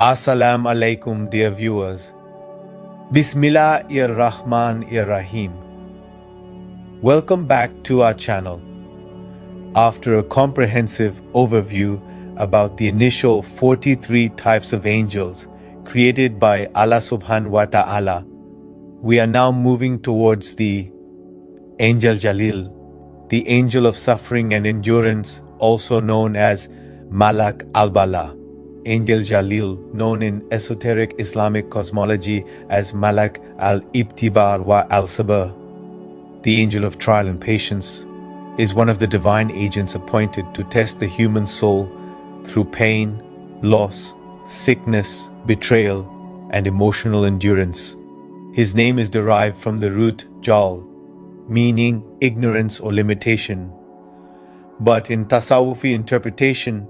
Assalamu alaikum, dear viewers. Bismillahir-Rahmanir-Rahim. Welcome back to our channel. After a comprehensive overview about the initial 43 types of angels created by Allah subhanahu wa ta'ala, we are now moving towards the Angel Jahlīl, the angel of suffering and endurance, also known as Malak al-Bala. Angel Jahlīl, known in esoteric Islamic cosmology as Malak al-Ibtibar wa al-Sabr, the angel of trial and patience, is one of the divine agents appointed to test the human soul through pain, loss, sickness, betrayal, and emotional endurance. His name is derived from the root Jahl, meaning ignorance or limitation. But in Tasawwufi interpretation,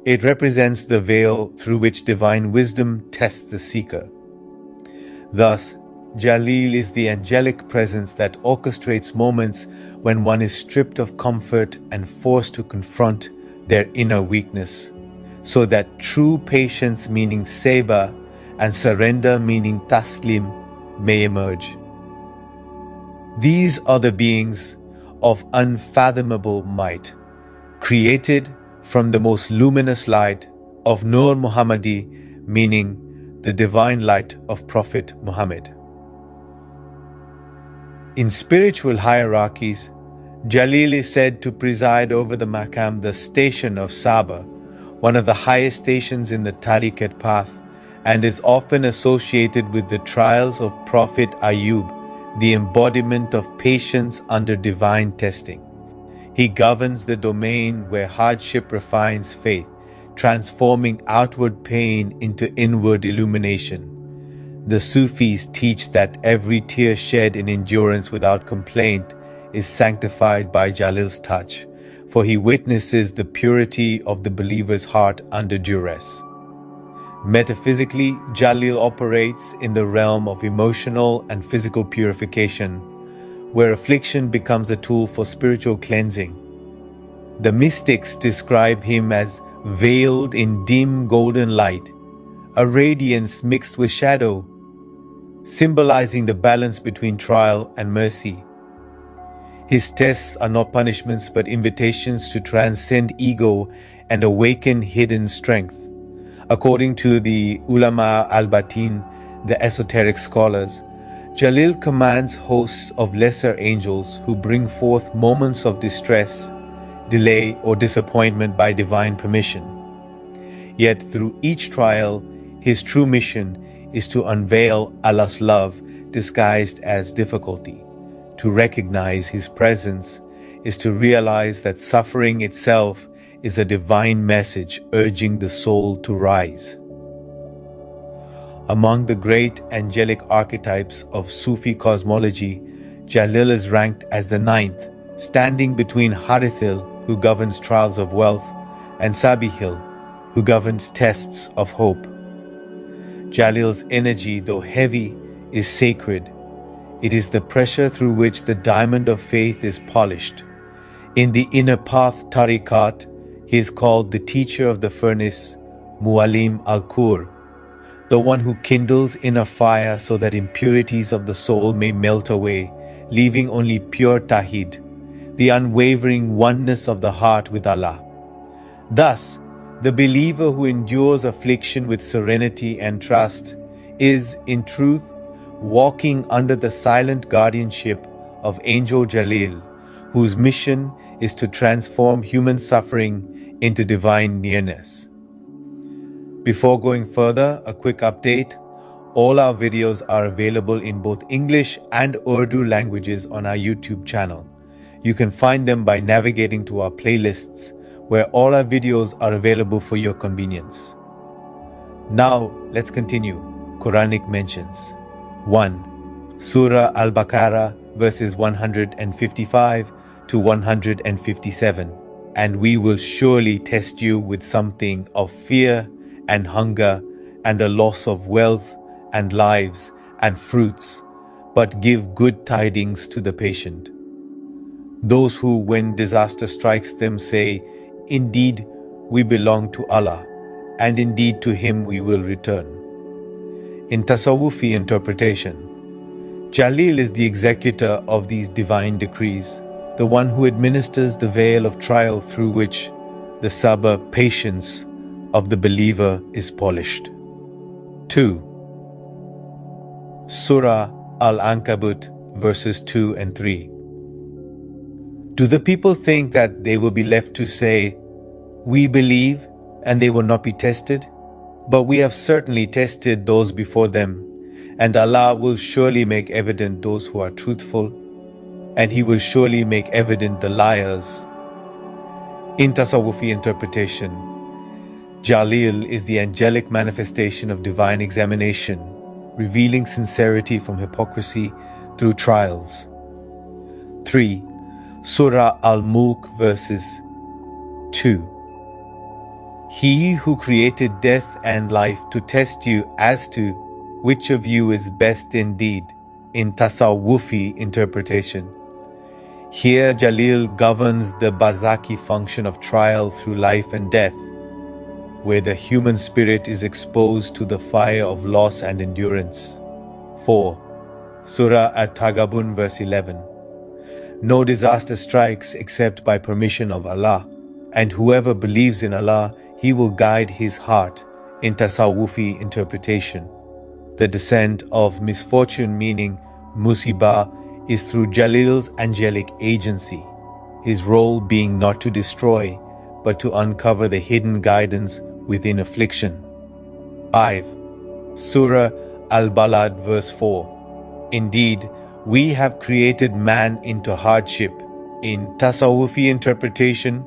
it represents the veil through which divine wisdom tests the seeker. Thus, Jahlīl is the angelic presence that orchestrates moments when one is stripped of comfort and forced to confront their inner weakness, so that true patience, meaning sabr, and surrender, meaning taslim, may emerge. These are the beings of unfathomable might, created from the most luminous light of Nur Muhammadi, meaning the divine light of Prophet Muhammad. In spiritual hierarchies, Jahlīl is said to preside over the maqam, the station of Sabr, one of the highest stations in the tariqat path, and is often associated with the trials of Prophet Ayub, the embodiment of patience under divine testing. He governs the domain where hardship refines faith, transforming outward pain into inward illumination. The Sufis teach that every tear shed in endurance without complaint is sanctified by Jahlīl's touch, for he witnesses the purity of the believer's heart under duress. Metaphysically, Jahlīl operates in the realm of emotional and physical purification, where affliction becomes a tool for spiritual cleansing. The mystics describe him as veiled in dim golden light, a radiance mixed with shadow, symbolizing the balance between trial and mercy. His tests are not punishments but invitations to transcend ego and awaken hidden strength. According to the Ulama al-Batin, the esoteric scholars, Jahlīl commands hosts of lesser angels who bring forth moments of distress, delay, or disappointment by divine permission. Yet through each trial, his true mission is to unveil Allah's love disguised as difficulty. To recognize his presence is to realize that suffering itself is a divine message urging the soul to rise. Among the great angelic archetypes of Sufi cosmology, Jahlīl is ranked as the ninth, standing between Hādīth, who governs trials of wealth, and Sabihil, who governs tests of hope. Jahlīl's energy, though heavy, is sacred. It is the pressure through which the diamond of faith is polished. In the inner path tariqat, he is called the teacher of the furnace, Muallim al-Kur, the one who kindles inner fire so that impurities of the soul may melt away, leaving only pure tawhid, the unwavering oneness of the heart with Allah. Thus, the believer who endures affliction with serenity and trust is, in truth, walking under the silent guardianship of Angel Jahlīl, whose mission is to transform human suffering into divine nearness. Before going further, a quick update. All our videos are available in both English and Urdu languages on our YouTube channel. You can find them by navigating to our playlists, where all our videos are available for your convenience. Now, let's continue. Quranic mentions. 1. Surah Al-Baqarah, verses 155 to 157. And we will surely test you with something of fear and hunger and a loss of wealth and lives and fruits, but give good tidings to the patient. Those who, when disaster strikes them, say, "Indeed, we belong to Allah, and indeed to him we will return. In Tasawwufi interpretation, Jahlīl is the executor of these divine decrees, the one who administers the veil of trial through which the sabr, patience, of the believer is polished. 2. Surah Al-Ankabut verses 2 and 3. Do the people think that they will be left to say, "We believe," and they will not be tested? But we have certainly tested those before them, and Allah will surely make evident those who are truthful, and He will surely make evident the liars. In Tasawwufi interpretation, Jahlīl is the angelic manifestation of divine examination, revealing sincerity from hypocrisy through trials. 3. Surah Al-Mulk verses 2. He who created death and life to test you as to which of you is best indeed. In Tasawwufi interpretation, here Jahlīl governs the Barzakhi function of trial through life and death, where the human spirit is exposed to the fire of loss and endurance. 4. Surah At-Taghabun verse 11. No disaster strikes except by permission of Allah, and whoever believes in Allah, He will guide his heart. In Tasawwufi interpretation, the descent of misfortune, meaning musibah, is through Jahlīl's angelic agency, his role being not to destroy, but to uncover the hidden guidance within affliction. 5. Surah Al-Balad verse 4. Indeed, we have created man into hardship. In Tasawwufi interpretation,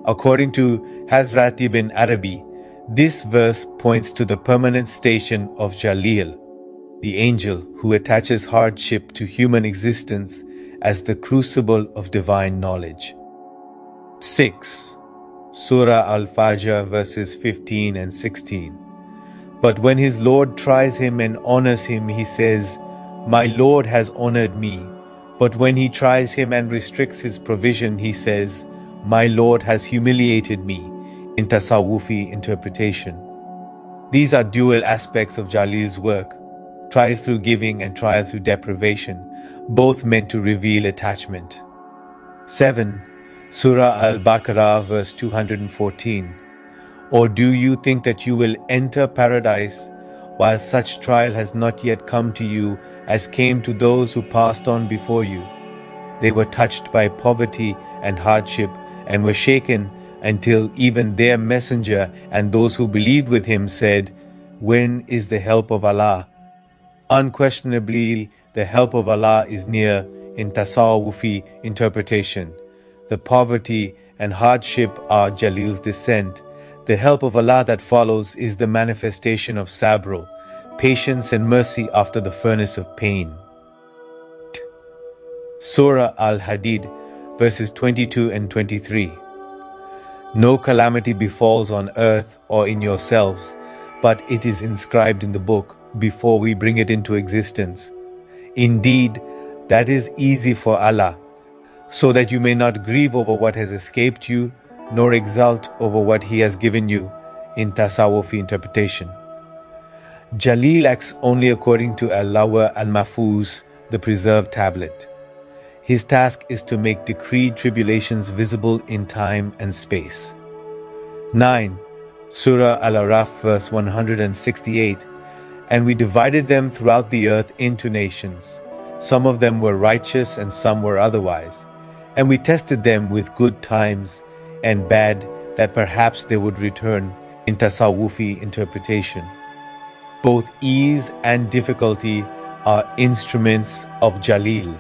according to Hazrat Ibn Arabi, this verse points to the permanent station of Jahlīl, the angel who attaches hardship to human existence as the crucible of divine knowledge. 6. Surah Al-Fajr verses 15 and 16. But when his Lord tries him and honors him, he says, "My Lord has honored me." But when he tries him and restricts his provision, he says, "My Lord has humiliated me." In Tasawwufi interpretation, these are dual aspects of Jahlīl's work, trial through giving and trial through deprivation, both meant to reveal attachment. 7. Surah Al-Baqarah verse 214. Or do you think that you will enter paradise while such trial has not yet come to you as came to those who passed on before you? They were touched by poverty and hardship and were shaken until even their messenger and those who believed with him said, "When is the help of Allah?" Unquestionably, the help of Allah is near. In Tasawwufi interpretation, the poverty and hardship are Jahlīl's descent. The help of Allah that follows is the manifestation of sabr, patience and mercy after the furnace of pain. Surah Al-Hadid verses 22 and 23. No calamity befalls on earth or in yourselves, but it is inscribed in the book before we bring it into existence. Indeed, that is easy for Allah, so that you may not grieve over what has escaped you, nor exult over what He has given you. In Tasawwufi interpretation, Jahlīl acts only according to Al-Lawh al-Mahfuz, the preserved tablet. His task is to make decreed tribulations visible in time and space. 9. Surah Al-Araf verse 168. And we divided them throughout the earth into nations. Some of them were righteous and some were otherwise. And we tested them with good times and bad, that perhaps they would return. In Tasawwufi interpretation, both ease and difficulty are instruments of Jahlīl,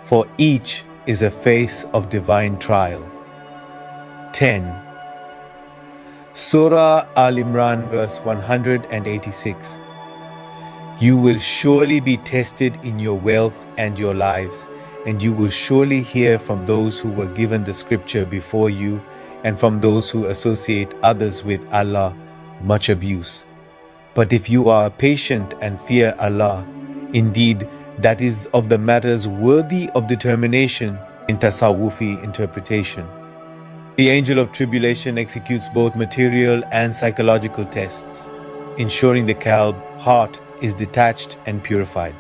for each is a face of divine trial. 10. Surah Al-Imran verse 186. You will surely be tested in your wealth and your lives, and you will surely hear from those who were given the scripture before you and from those who associate others with Allah much abuse. But if you are patient and fear Allah, indeed that is of the matters worthy of determination. In Tasawwufi interpretation, The angel of tribulation executes both material and psychological tests, ensuring the qalb, heart, is detached and purified.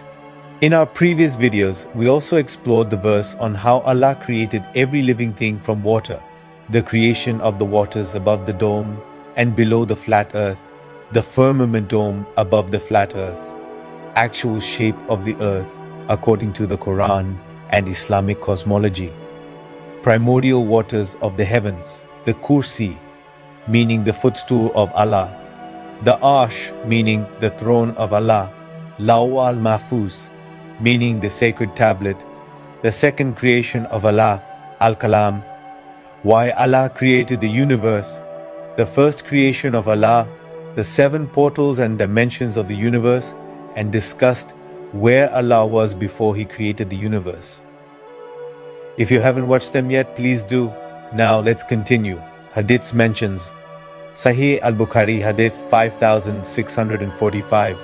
In our previous videos, we also explored the verse on how Allah created every living thing from water, the creation of the waters above the dome and below the flat earth, the firmament dome above the flat earth, actual shape of the earth according to the Qur'an and Islamic cosmology, primordial waters of the heavens, the kursi, meaning the footstool of Allah, the arsh, meaning the throne of Allah, Law al-Mahfuz, meaning the sacred tablet, the second creation of Allah, Al-Kalam, why Allah created the universe, the first creation of Allah, the 7 portals and dimensions of the universe, and discussed where Allah was before He created the universe. If you haven't watched them yet, please do. Now let's continue. Hadiths mentions Sahih Al-Baqarah Hadith 5645.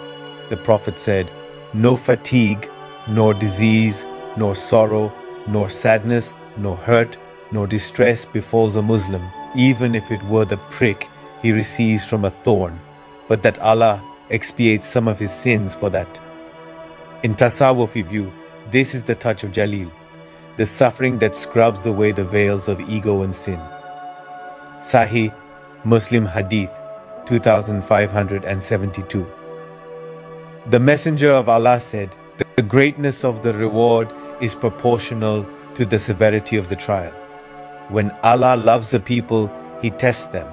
The Prophet said, "No fatigue, nor disease, nor sorrow, nor sadness, nor hurt, nor distress befalls a Muslim, even if it were the prick he receives from a thorn, but that Allah expiates some of his sins for that." In Tasawwufi view, this is the touch of Jahlīl, the suffering that scrubs away the veils of ego and sin. Sahih Muslim Hadith 2572. The Messenger of Allah said, "The greatness of the reward is proportional to the severity of the trial. When Allah loves a people, He tests them.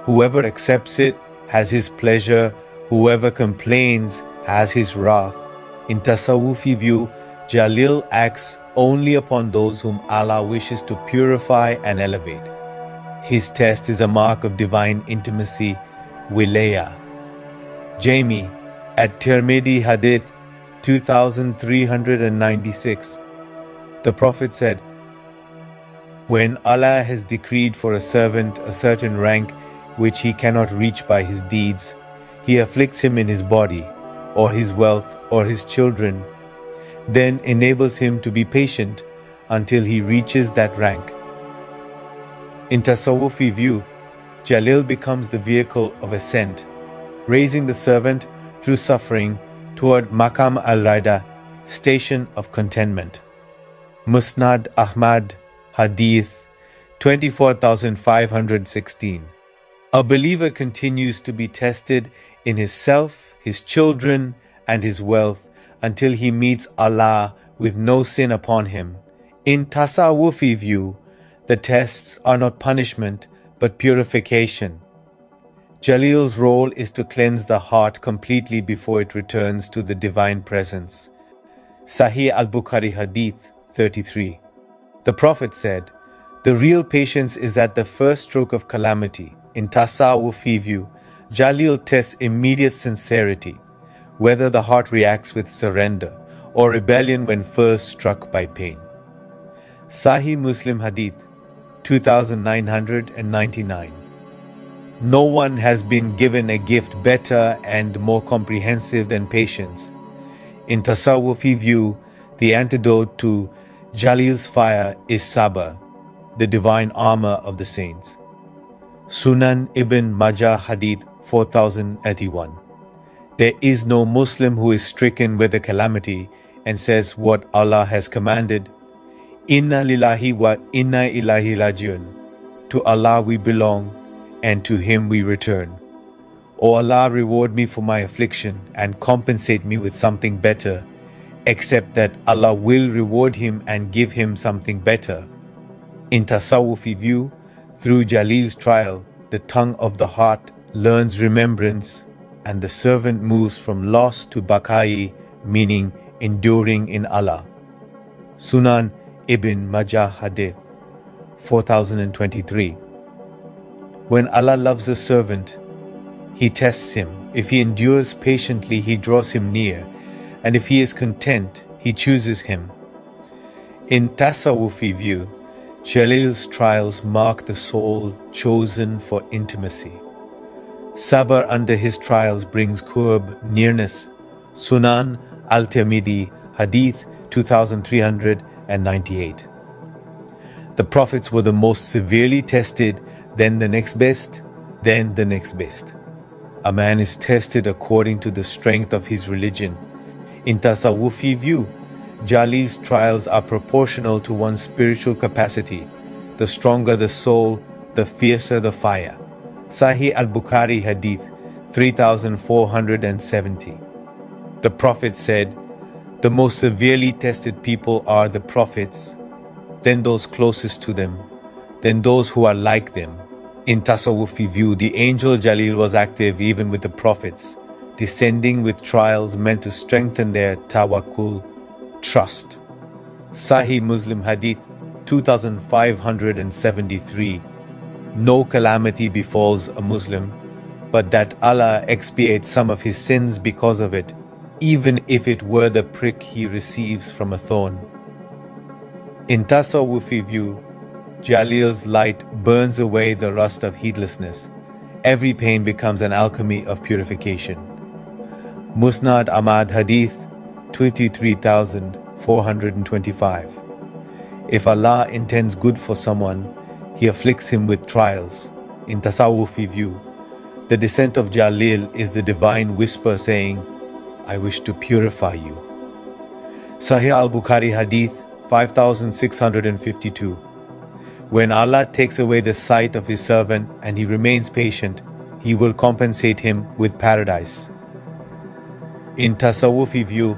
Whoever accepts it has His pleasure, whoever complains has His wrath." In Tasawwufi view, Jahlīl acts only upon those whom Allah wishes to purify and elevate. His test is a mark of divine intimacy, wilaya. Jamie at Tirmidhi Hadith 2396. The Prophet said, "When Allah has decreed for a servant a certain rank which he cannot reach by his deeds, He afflicts him in his body, or his wealth, or his children, then enables him to be patient until he reaches that rank." In Tasawwufi view, Jahlīl becomes the vehicle of ascent, raising the servant through suffering toward Maqam al-Rida, station of contentment. Musnad Ahmad Hadith 24516. A believer continues to be tested in his self, his children, and his wealth until he meets Allah with no sin upon him. In Tasawwufi view, the tests are not punishment but purification. Jahlīl's role is to cleanse the heart completely before it returns to the divine presence. Sahih Al-Baqarah Hadith 33. The Prophet said, "The real patience is at the first stroke of calamity." In Tasawwufi view, Jahlīl tests immediate sincerity, whether the heart reacts with surrender or rebellion when first struck by pain. Sahih Muslim Hadith 2999. No one has been given a gift better and more comprehensive than patience. In Tasawwufi view, the antidote to Jahlīl's fire is sabr, the divine armor of the saints. Sunan Ibn Majah Hadith 4081. There is no Muslim who is stricken with a calamity and says what Allah has commanded, "Inna lillahi wa inna ilaihi rajiun." To Allah we belong, and to Him we return. O Allah, reward me for my affliction and compensate me with something better, except that Allah will reward him and give him something better. In Tasawwufi view, through Jahlīl's trial, the tongue of the heart learns remembrance, and the servant moves from loss to baqai, meaning enduring in Allah. Sunan Ibn Majah Hadith 4023. When Allah loves a servant, He tests him. If he endures patiently, He draws him near, and if he is content, He chooses him. In Tasawwufi view, Jahlīl's trials mark the soul chosen for intimacy. Sabr under his trials brings qurb, nearness. Sunan Al-Tirmidhi Hadith 2398. The prophets were the most severely tested, then the next best, then the next best. A man is tested according to the strength of his religion. In Tasawwufi view, Jahlīl's trials are proportional to one's spiritual capacity. The stronger the soul, the fiercer the fire. Sahih Al-Bukhari Hadith 3470. The Prophet said, "The most severely tested people are the prophets, then those closest to them, then those who are like them." In Tasawwufi view, the angel Jahlīl was active even with the prophets, descending with trials meant to strengthen their tawakkul, trust. Sahih Muslim Hadith 2573. No calamity befalls a Muslim, but that Allah expiates some of his sins because of it, even if it were the prick he receives from a thorn. In Tasawwufi view, Jahlīl's light burns away the rust of heedlessness. Every pain becomes an alchemy of purification. Musnad Ahmad Hadith 23,425. If Allah intends good for someone, He afflicts him with trials. In Tasawwufi view, the descent of Jahlīl is the divine whisper saying, "I wish to purify you." Sahih Al-Bukhari Hadith 5652. When Allah takes away the sight of His servant and he remains patient, He will compensate him with paradise. In Tasawwufi view,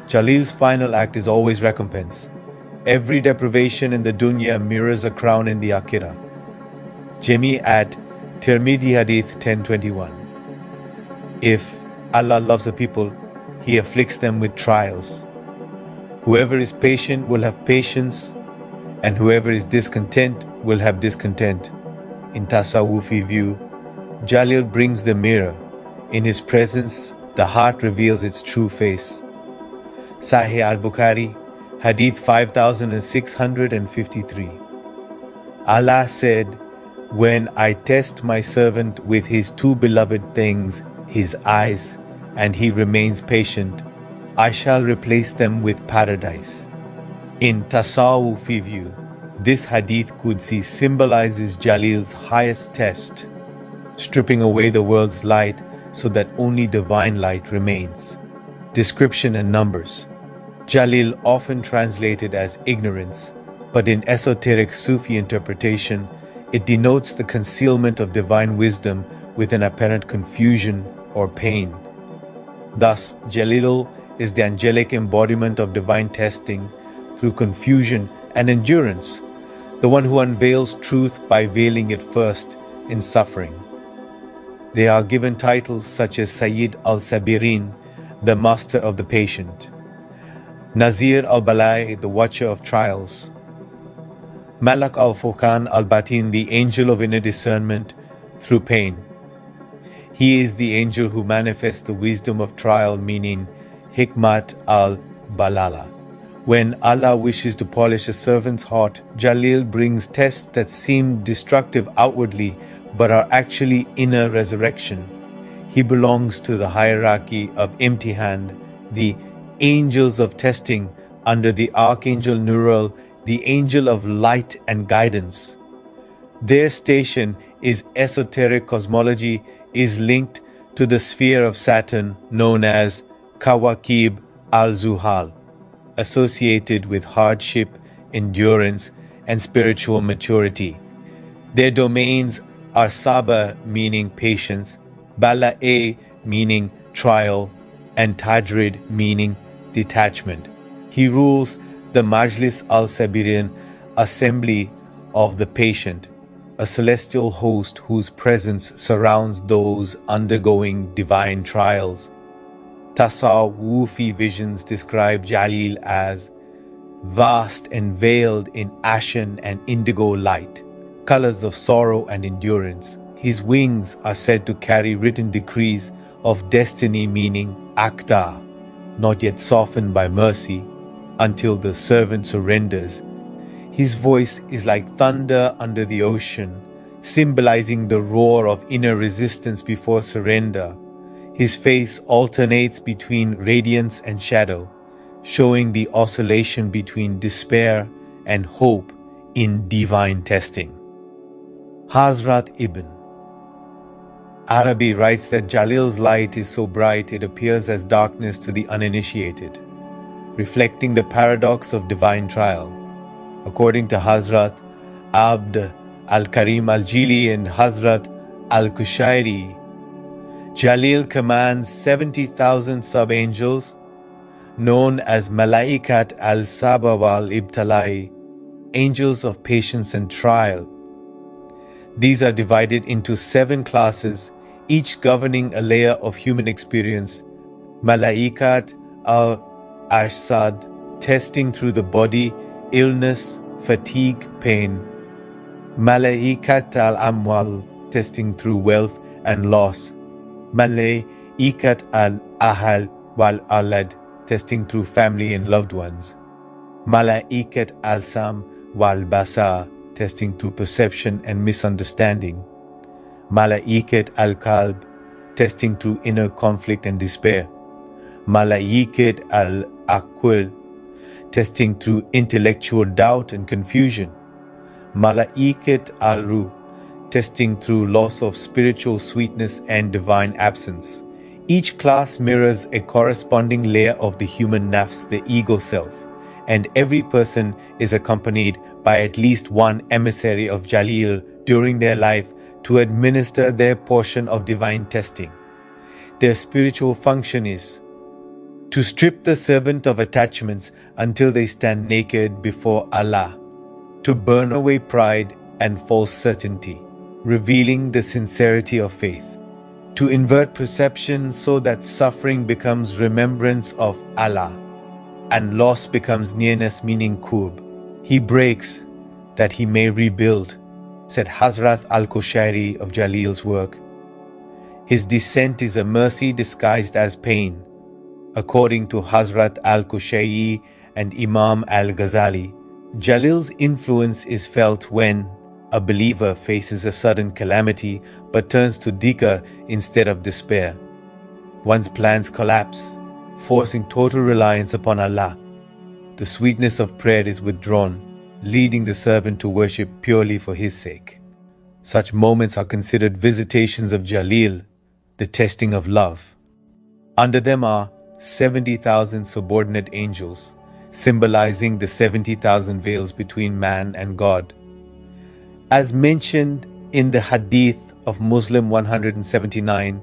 Jahlīl's final act is always recompense. Every deprivation in the dunya mirrors a crown in the akhirah. Jami at Tirmidhi Hadith 1021. If Allah loves a people, He afflicts them with trials. Whoever is patient will have patience, and whoever is discontent will have discontent. In Tasawwufi view, Jahlīl brings the mirror. In his presence, the heart reveals its true face. Sahih Al-Bukhari, Hadith 5653. Allah said, "When I test my servant with his two beloved things, his eyes, and he remains patient, I shall replace them with paradise." In Tasawwufi view, this Hadith Qudsi symbolizes Jahlīl's highest test, stripping away the world's light so that only divine light remains. Description and numbers. Jahlīl, often translated as ignorance, but in esoteric Sufi interpretation, it denotes the concealment of divine wisdom with an apparent confusion or pain. Thus, Jahlīl is the angelic embodiment of divine testing through confusion and endurance, the one who unveils truth by veiling it first in suffering. They are given titles such as Sayyid al-Sabirin, the master of the patient; Nazir al-Balai, the watcher of trials; Malak al-Furqan al-Batin, the angel of inner discernment through pain. He is the angel who manifests the wisdom of trial, meaning Hikmat al-Balala. When Allah wishes to polish a servant's heart, Jahlīl brings tests that seem destructive outwardly but are actually inner resurrection. He belongs to the hierarchy of Imtihan, the angels of testing, under the Archangel Nurul, the angel of light and guidance. Their station is esoteric cosmology, is linked to the sphere of Saturn known as Kawakib al-Zuhal, associated with hardship, endurance, and spiritual maturity. Their domains are Sabr, meaning patience, Bala'e, meaning trial, and Tajrid, meaning detachment. He rules the Majlis al-Sabirin, assembly of the patient, a celestial host whose presence surrounds those undergoing divine trials. Tasawwufi visions describe Jahlīl as vast and veiled in ashen and indigo light, colors of sorrow and endurance. His wings are said to carry written decrees of destiny, meaning Aqda, not yet softened by mercy, until the servant surrenders. His voice is like thunder under the ocean, symbolizing the roar of inner resistance before surrender. His face alternates between radiance and shadow, showing the oscillation between despair and hope in divine testing. Hazrat Ibn Arabi writes that Jahlīl's light is so bright it appears as darkness to the uninitiated, reflecting the paradox of divine trial. According to Hazrat Abd al-Karim al-Jili and Hazrat al-Kushairi, Jahlīl commands 70,000 sub-angels known as Malaikat al-Sabah wal-Ibtalai, angels of patience and trial. These are divided into 7 classes, each governing a layer of human experience. Malaikat al-Ashsad, testing through the body, illness, fatigue, pain. Malaikat al-Amwal, testing through wealth and loss. Malaikat al-Ahal wal-Alad, testing through family and loved ones. Malaikat al-Sam wal-Basar, testing through perception and misunderstanding. Malaikat al-Qalb, testing through inner conflict and despair. Malaikat al-Aql, testing through intellectual doubt and confusion. Malaikat al-Ruh, testing through loss of spiritual sweetness and divine absence. Each class mirrors a corresponding layer of the human nafs, the ego self, and every person is accompanied by at least one emissary of Jahlīl during their life to administer their portion of divine testing. Their spiritual function is to strip the servant of attachments until they stand naked before Allah, to burn away pride and false certainty, revealing the sincerity of faith, to invert perception so that suffering becomes remembrance of Allah and loss becomes nearness, meaning qurb. He breaks that he may rebuild, said Hazrat al-Kushairi of Jahlīl's work. His descent is a mercy disguised as pain. According to Hazrat al-Kushairi and Imam al-Ghazali, Jahlīl's influence is felt when a believer faces a sudden calamity but turns to dhikr instead of despair. One's plans collapse, forcing total reliance upon Allah. The sweetness of prayer is withdrawn, leading the servant to worship purely for His sake. Such moments are considered visitations of Jahlīl, the testing of love. Under them are 70,000 subordinate angels, symbolizing the 70,000 veils between man and God. As mentioned in the Hadith of Muslim 179,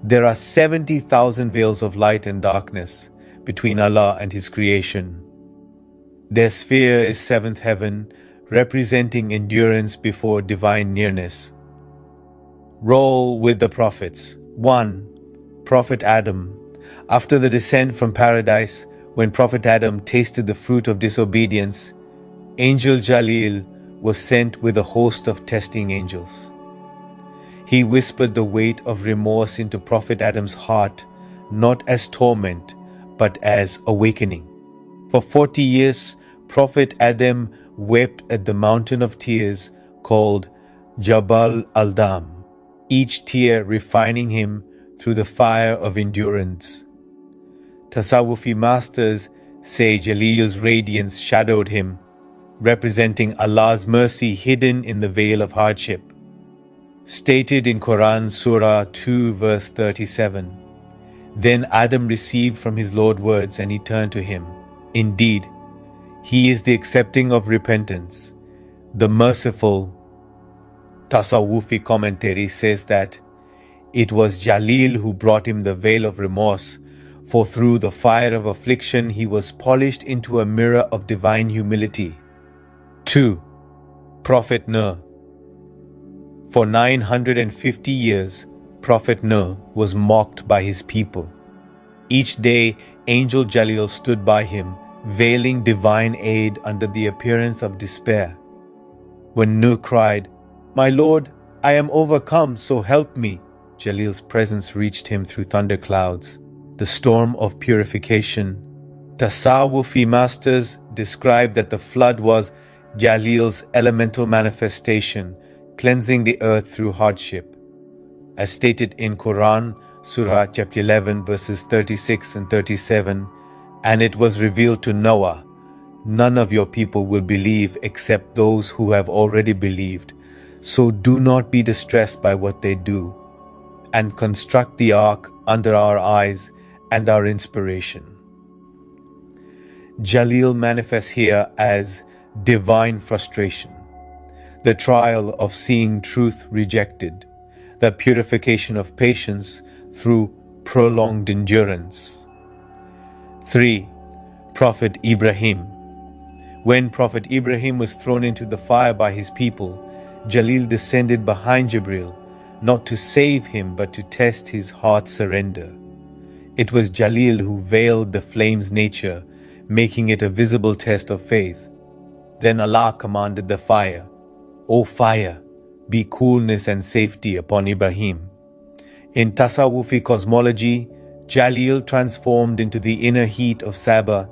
there are 70,000 veils of light and darkness between Allah and His creation. Their sphere is 7th heaven, representing endurance before divine nearness. Role with the prophets. 1. Prophet Adam. After the descent from paradise, when Prophet Adam tasted the fruit of disobedience, Angel Jahlīl was sent with a host of testing angels. He whispered the weight of remorse into Prophet Adam's heart, not as torment, but as awakening. For 40 years, Prophet Adam wept at the mountain of tears called Jabal al-Dam, each tear refining him through the fire of endurance. Tasawwufi masters say Jahlīl's radiance shadowed him, representing Allah's mercy hidden in the veil of hardship. Stated in Qur'an Surah 2 verse 37, Then Adam received from his Lord words and he turned to him. Indeed, He is the accepting of repentance, the merciful. Tasawwufi commentary says that it was Jahlīl who brought him the veil of remorse, for through the fire of affliction he was polished into a mirror of divine humility. 2. Prophet Nuh. For 950 years, Prophet Nuh was mocked by his people. Each day, Angel Jahlīl stood by him, veiling divine aid under the appearance of despair. When Nuh cried, "My Lord, I am overcome, so help me," Jahlīl's presence reached him through thunderclouds, the storm of purification. Tasawwufi masters describe that the flood was Jahlīl's elemental manifestation, cleansing the earth through hardship. As stated in Qur'an, Surah chapter 11 verses 36 and 37, and it was revealed to Noah, none of your people will believe except those who have already believed. So do not be distressed by what they do, and construct the ark under our eyes and our inspiration. Jahlīl manifests here as divine frustration, the trial of seeing truth rejected, the purification of patience through prolonged endurance. 3. Prophet Ibrahim. When Prophet Ibrahim was thrown into the fire by his people, Jahlīl descended behind Jibril, not to save him but to test his heart's surrender. It was Jahlīl who veiled the flame's nature, making it a visible test of faith. Then Allah commanded the fire, "O fire, be coolness and safety upon Ibrahim." In Tasawwufi cosmology, Jahlīl transformed into the inner heat of Sabr,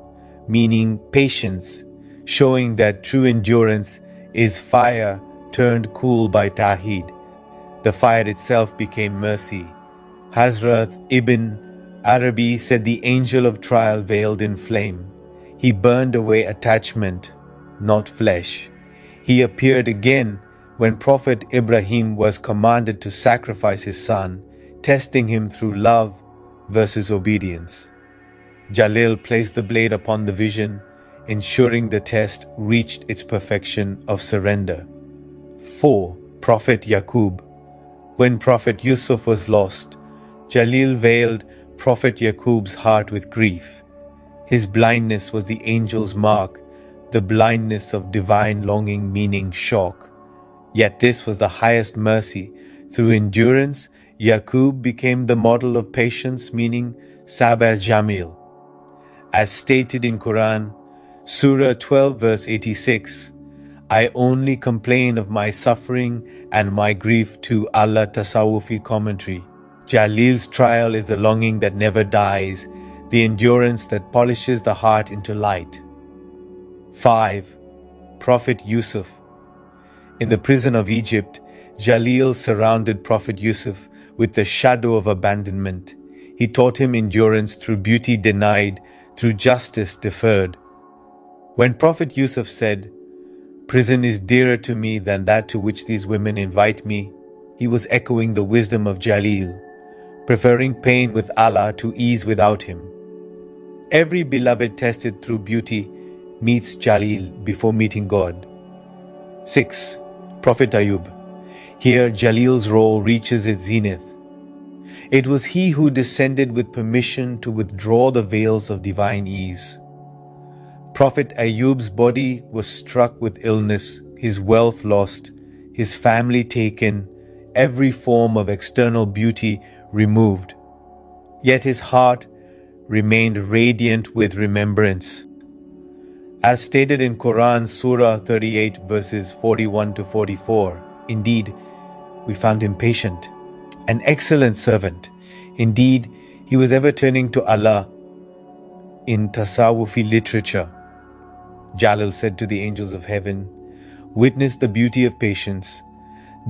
meaning patience, showing that true endurance is fire turned cool by Tawheed. The fire itself became mercy. Hazrat Ibn Arabi said the angel of trial veiled in flame. He burned away attachment, not flesh. He appeared again when Prophet Ibrahim was commanded to sacrifice his son, testing him through love versus obedience. Jahlīl placed the blade upon the vision, ensuring the test reached its perfection of surrender. 4. Prophet Yaqub. When Prophet Yusuf was lost, Jahlīl veiled Prophet Yaqub's heart with grief. His blindness was the angel's mark, the blindness of divine longing, meaning shock. Yet this was the highest mercy. Through endurance, Yaqub became the model of patience, meaning Sabr Jamil. As stated in Qur'an, Surah 12 verse 86, I only complain of my suffering and my grief to Allah. Tasawwufi commentary. Jahlīl's trial is the longing that never dies, the endurance that polishes the heart into light. 5. Prophet Yusuf. In the prison of Egypt, Jahlīl surrounded Prophet Yusuf with the shadow of abandonment. He taught him endurance through beauty denied, through justice deferred. When Prophet Yusuf said, "Prison is dearer to me than that to which these women invite me," he was echoing the wisdom of Jahlīl, preferring pain with Allah to ease without him. Every beloved tested through beauty meets Jahlīl before meeting God. 6. Prophet Ayub. Here Jahlīl's role reaches its zenith. It was he who descended with permission to withdraw the veils of divine ease. Prophet Ayub's body was struck with illness, his wealth lost, his family taken, every form of external beauty removed. Yet his heart remained radiant with remembrance. As stated in Qur'an, Surah 38 verses 41 to 44, indeed, we found him patient, an excellent servant. Indeed, he was ever turning to Allah. In Tasawwufi literature, Jahlīl said to the angels of heaven, "Witness the beauty of patience.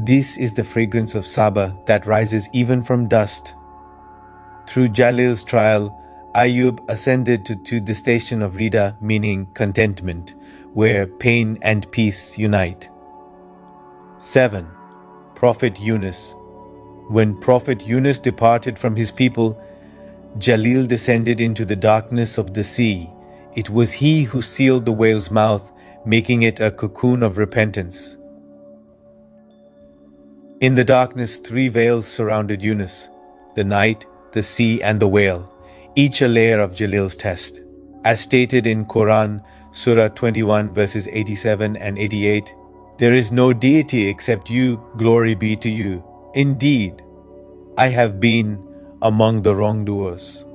This is the fragrance of Sabr that rises even from dust." Through Jahlīl's trial, Ayub ascended to the station of Rida, meaning contentment, where pain and peace unite. 7. Prophet Yunus. When Prophet Yunus departed from his people, Jahlīl descended into the darkness of the sea. It was he who sealed the whale's mouth, making it a cocoon of repentance. In the darkness, 3 veils surrounded Yunus: the night, the sea, and the whale, each a layer of Jahlīl's test. As stated in Qur'an, Surah 21 verses 87 and 88, "There is no deity except you, glory be to you. Indeed, I have been among the wrongdoers."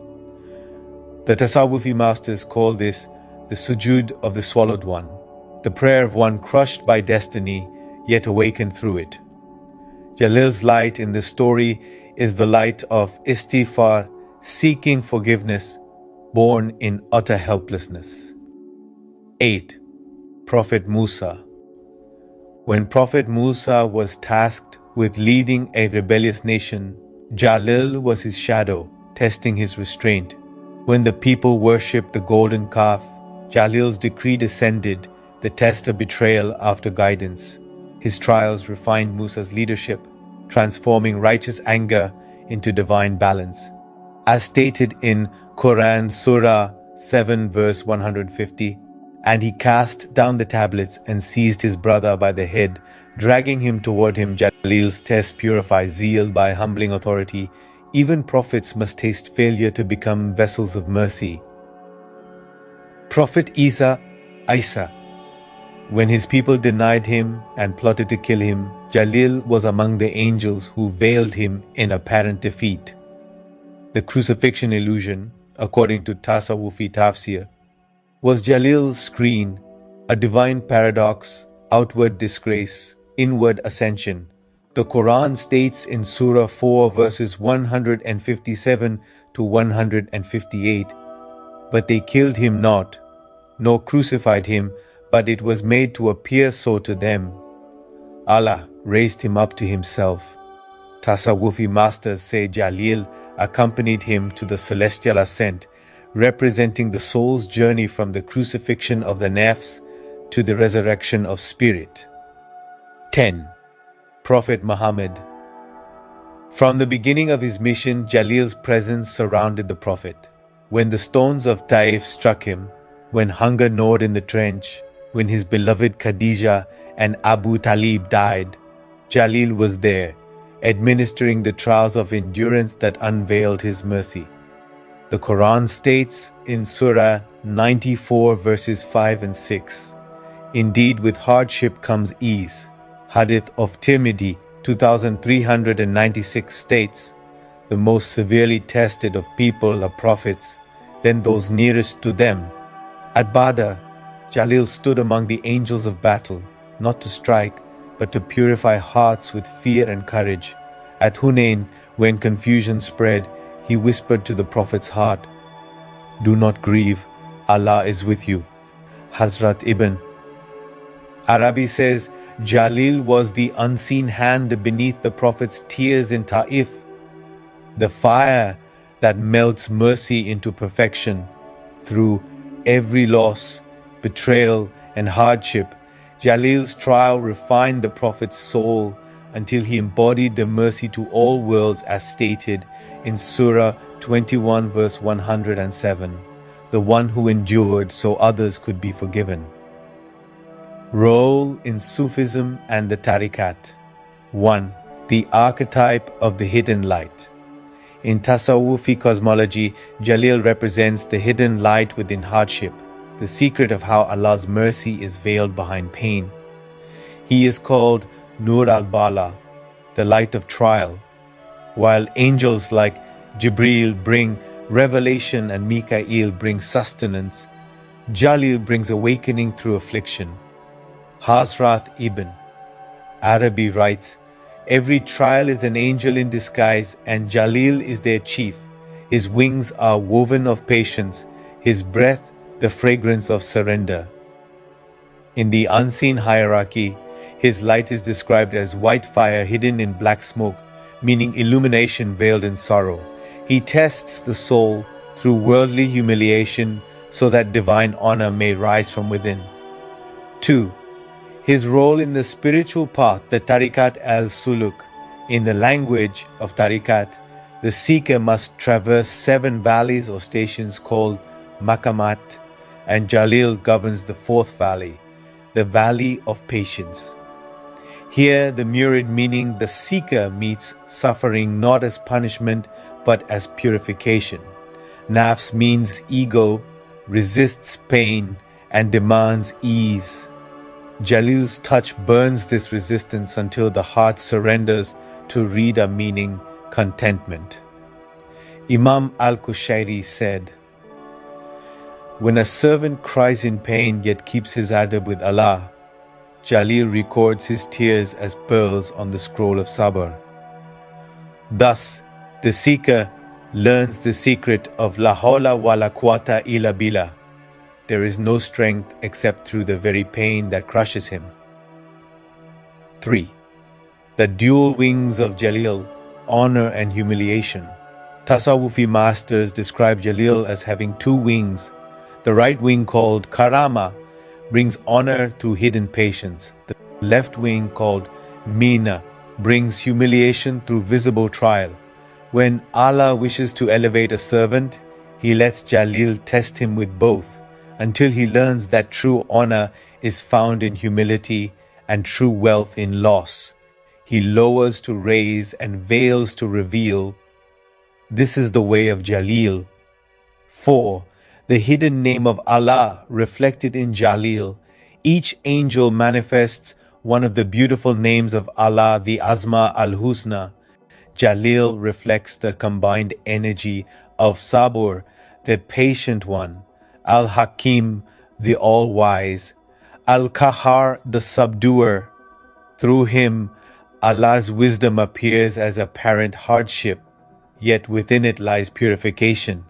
The Tasawwufi masters call this the sujood of the swallowed one, the prayer of one crushed by destiny, yet awakened through it. Jahlīl's light in this story is the light of istighfar, seeking forgiveness, born in utter helplessness. 8. Prophet Musa. When Prophet Musa was tasked with leading a rebellious nation, Jahlīl was his shadow, testing his restraint. When the people worshipped the golden calf, Jahlil's decree descended, the test of betrayal after guidance. His trials refined Musa's leadership, transforming righteous anger into divine balance. As stated in Qur'an Surah 7 verse 150, and he cast down the tablets and seized his brother by the head, dragging him toward him. Jahlil's test purifies zeal by humbling authority. Even prophets must taste failure to become vessels of mercy. Prophet Isa, when his people denied him and plotted to kill him, Jahlil was among the angels who veiled him in apparent defeat. The crucifixion illusion, according to Tasawwufi tafsir, was Jahlil's screen, a divine paradox, outward disgrace, inward ascension. The Qur'an states in Surah 4 verses 157 to 158, "But they killed him not, nor crucified him, but it was made to appear so to them. Allah raised him up to himself." Tasawwufi masters say Jahlil accompanied him to the celestial ascent, representing the soul's journey from the crucifixion of the nafs to the resurrection of spirit. 10. Prophet Muhammad. From the beginning of his mission, Jahlil's presence surrounded the Prophet. When the stones of Taif struck him, when hunger gnawed in the trench, when his beloved Khadija and Abu Talib died, Jahlil was there, administering the trials of endurance that unveiled his mercy. The Quran states in Surah 94 verses 5 and 6, "Indeed, with hardship comes ease." Hadith of Tirmidhi 2396 states, "The most severely tested of people are prophets, then those nearest to them." At Badr, Jahlil stood among the angels of battle, not to strike, but to purify hearts with fear and courage. At Hunain, when confusion spread, he whispered to the Prophet's heart, "Do not grieve, Allah is with you." Hazrat Ibn Arabi says, Jahlil was the unseen hand beneath the Prophet's tears in Taif, the fire that melts mercy into perfection. Through every loss, betrayal, and hardship, Jahlil's trial refined the Prophet's soul until he embodied the mercy to all worlds as stated in Surah 21 verse 107, "The one who endured so others could be forgiven." Role in Sufism and the Tariqat. 1. The archetype of the hidden light. In Tasawwufi cosmology, Jahlil represents the hidden light within hardship, the secret of how Allah's mercy is veiled behind pain. He is called Nur al-Bala, the light of trial. While angels like Jibreel bring revelation and Mikael bring sustenance, Jahlil brings awakening through affliction. Hazrat Ibn Arabi writes, "Every trial is an angel in disguise, and Jahlil is their chief. His wings are woven of patience, his breath the fragrance of surrender." In the unseen hierarchy, his light is described as white fire hidden in black smoke, meaning illumination veiled in sorrow. He tests the soul through worldly humiliation so that divine honor may rise from within. 2. His role in the spiritual path, the Tariqat al-Suluk. In the language of Tariqat, the seeker must traverse 7 valleys or stations called Maqamat, and Jahlil governs the 4th valley, the Valley of Patience. Here, the murid meaning the seeker meets suffering not as punishment but as purification. Nafs means ego, resists pain and demands ease. Jahlil's touch burns this resistance until the heart surrenders to Rida, meaning contentment. Imam al-Kushairi said, "When a servant cries in pain yet keeps his adab with Allah, Jahlil records his tears as pearls on the scroll of Sabr." Thus, the seeker learns the secret of La hawla wa la quwwata illa billah. There is no strength except through the very pain that crushes him. 3. The dual wings of Jahlil, honor and humiliation. Tasawwufi masters describe Jahlil as having 2 wings, The right wing, called Karama, brings honor through hidden patience. The left wing, called Mina, brings humiliation through visible trial. When Allah wishes to elevate a servant, He lets Jahlīl test him with both, until he learns that true honor is found in humility and true wealth in loss. He lowers to raise and veils to reveal. This is the way of Jahlīl. 4. The hidden name of Allah reflected in Jahlīl. Each angel manifests one of the beautiful names of Allah, the Asma al-Husna. Jahlīl reflects the combined energy of Sabur, the patient one, Al-Hakim, the all-wise, Al-Kahar, the subduer. Through him, Allah's wisdom appears as apparent hardship, yet within it lies purification.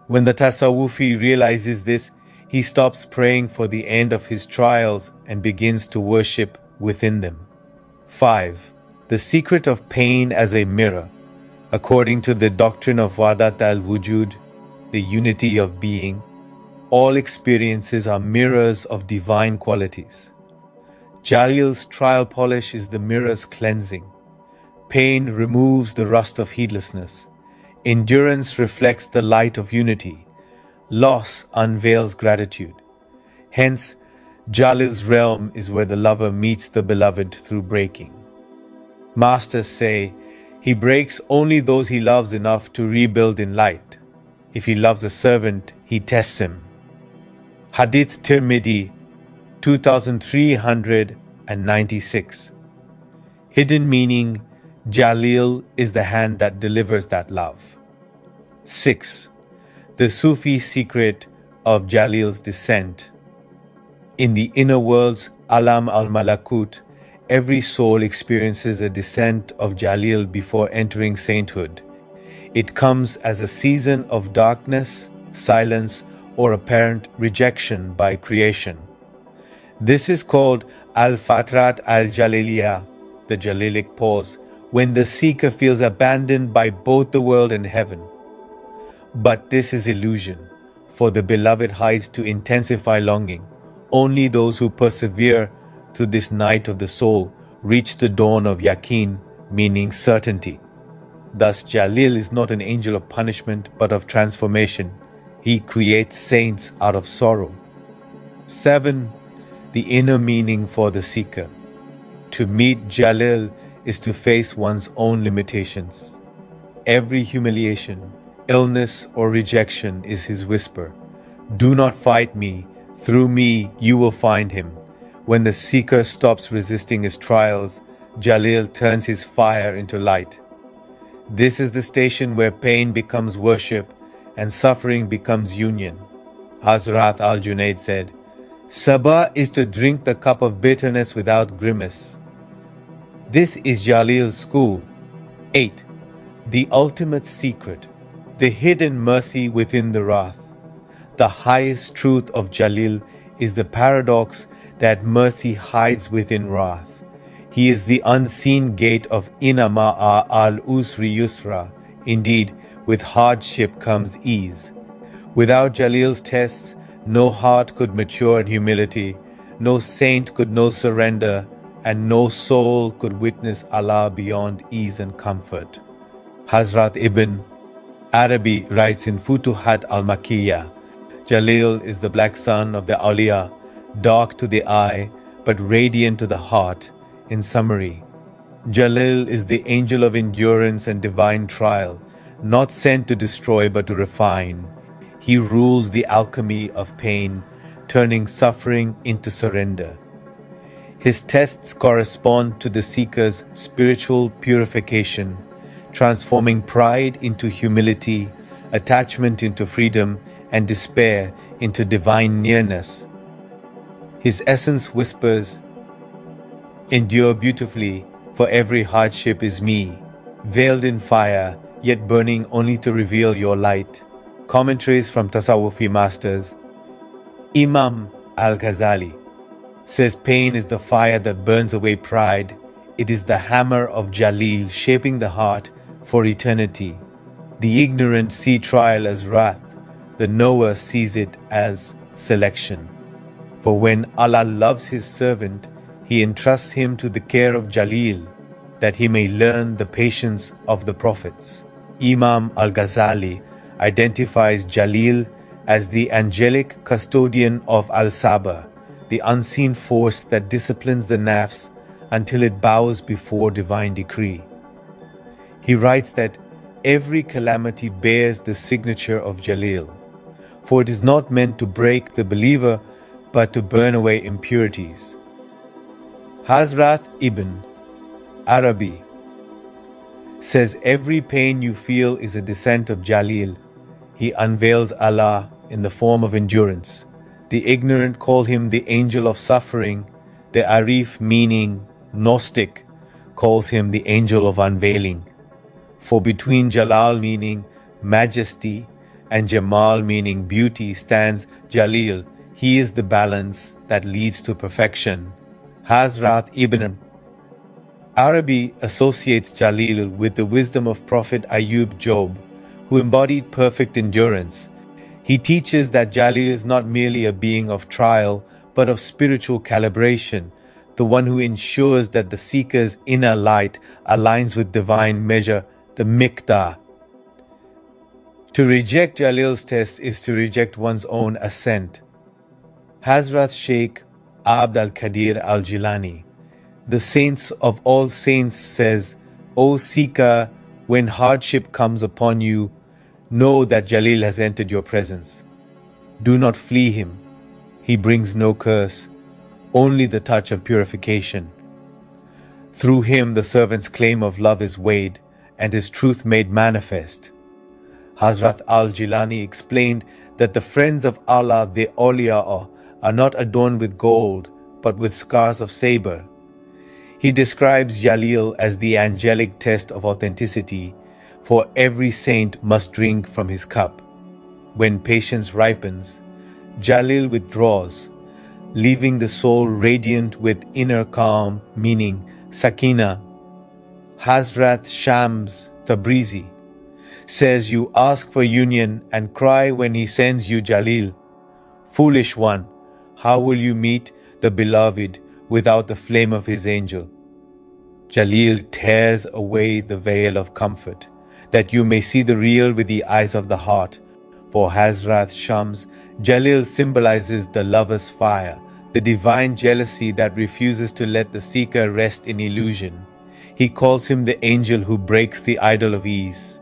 When the Tasawwufi realizes this, he stops praying for the end of his trials and begins to worship within them. 5. The secret of pain as a mirror. According to the doctrine of Wadat al-Wujud, the unity of being, all experiences are mirrors of divine qualities. Jahlīl's trial polish is the mirror's cleansing. Pain removes the rust of heedlessness. Endurance reflects the light of unity. Loss unveils gratitude. Hence, Jahlīl's realm is where the lover meets the beloved through breaking. Masters say, he breaks only those he loves enough to rebuild in light. If he loves a servant, he tests him. Hadith Tirmidhi 2396. Hidden meaning, Jahlīl is the hand that delivers that love. 6. The Sufi secret of Jahlīl's descent. In the inner world's Alam al-Malakut, every soul experiences a descent of Jahlīl before entering sainthood. It comes as a season of darkness, silence, or apparent rejection by creation. This is called Al-Fatrat al-Jaliliyah, the Jahlīlic pause, when the seeker feels abandoned by both the world and heaven. But this is illusion, for the beloved hides to intensify longing. Only those who persevere through this night of the soul reach the dawn of yaqeen, meaning certainty. Thus, Jahlīl is not an angel of punishment, but of transformation. He creates saints out of sorrow. 7. The inner meaning for the seeker. To meet Jahlīl is to face one's own limitations. Every humiliation, illness, or rejection is his whisper. Do not fight me. Through me, you will find him. When the seeker stops resisting his trials, Jahlīl turns his fire into light. This is the station where pain becomes worship and suffering becomes union. Hazrat al-Junaid said, Sabah is to drink the cup of bitterness without grimace. This is Jahlīl's school. 8. The ultimate secret, the hidden mercy within the wrath. The highest truth of Jahlīl is the paradox that mercy hides within wrath. He is the unseen gate of Inama'a al-Usri Yusra. Indeed, with hardship comes ease. Without Jahlīl's tests, no heart could mature in humility, no saint could know surrender, and no soul could witness Allah beyond ease and comfort. Hazrat Ibn Arabi writes in Futuhat al-Makkiyah, Jahlīl is the black sun of the awliya, dark to the eye, but radiant to the heart. In summary, Jahlīl is the angel of endurance and divine trial, not sent to destroy but to refine. He rules the alchemy of pain, turning suffering into surrender. His tests correspond to the seeker's spiritual purification, transforming pride into humility, attachment into freedom, and despair into divine nearness. His essence whispers, Endure beautifully, for every hardship is me, veiled in fire, yet burning only to reveal your light. Commentaries from Tasawwufi masters. Imam al-Ghazali says pain is the fire that burns away pride. It is the hammer of Jahlīl shaping the heart for eternity. The ignorant see trial as wrath, the knower sees it as selection. For when Allah loves His servant, He entrusts him to the care of Jahlīl, that he may learn the patience of the prophets. Imam Al-Ghazali identifies Jahlīl as the angelic custodian of Al-Sabr, the unseen force that disciplines the nafs until it bows before divine decree. He writes that every calamity bears the signature of Jahlīl, for it is not meant to break the believer but to burn away impurities. Hazrat Ibn Arabi says every pain you feel is a descent of Jahlīl. He unveils Allah in the form of endurance. The ignorant call him the angel of suffering. The Arif, meaning Gnostic, calls him the angel of unveiling. For between Jalal, meaning majesty, and Jamal, meaning beauty, stands Jahlīl. He is the balance that leads to perfection. Hazrat Ibn Arabi associates Jahlīl with the wisdom of Prophet Ayub Job, who embodied perfect endurance. He teaches that Jahlīl is not merely a being of trial, but of spiritual calibration, the one who ensures that the seeker's inner light aligns with divine measure, the miqdar. To reject Jahlīl's test is to reject one's own ascent. Hazrat Sheikh Abd al-Qadir al-Jilani, the saints of all saints, says, O seeker, when hardship comes upon you, know that Jahlīl has entered your presence. Do not flee him. He brings no curse, only the touch of purification. Through him the servant's claim of love is weighed and his truth made manifest. Hazrat al-Jilani explained that the friends of Allah, the awliya, are not adorned with gold, but with scars of saber. He describes Jahlīl as the angelic test of authenticity, for every saint must drink from his cup. When patience ripens, Jahlīl withdraws, leaving the soul radiant with inner calm, meaning sakina. Hazrat Shams Tabrizi says, you ask for union and cry when he sends you Jahlīl. Foolish one, how will you meet the beloved without the flame of his angel? Jahlīl tears away the veil of comfort, that you may see the real with the eyes of the heart. For Hazrat Shams, Jahlīl symbolizes the lover's fire, the divine jealousy that refuses to let the seeker rest in illusion. He calls him the angel who breaks the idol of ease.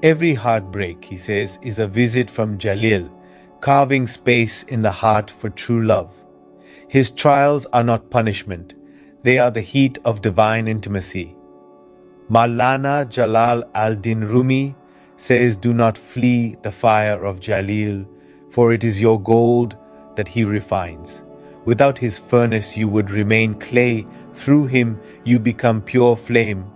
Every heartbreak, he says, is a visit from Jahlīl, carving space in the heart for true love. His trials are not punishment, they are the heat of divine intimacy. Maulana Jalal al-Din Rumi says, do not flee the fire of Jahlīl, for it is your gold that he refines. Without his furnace you would remain clay, through him you become pure flame.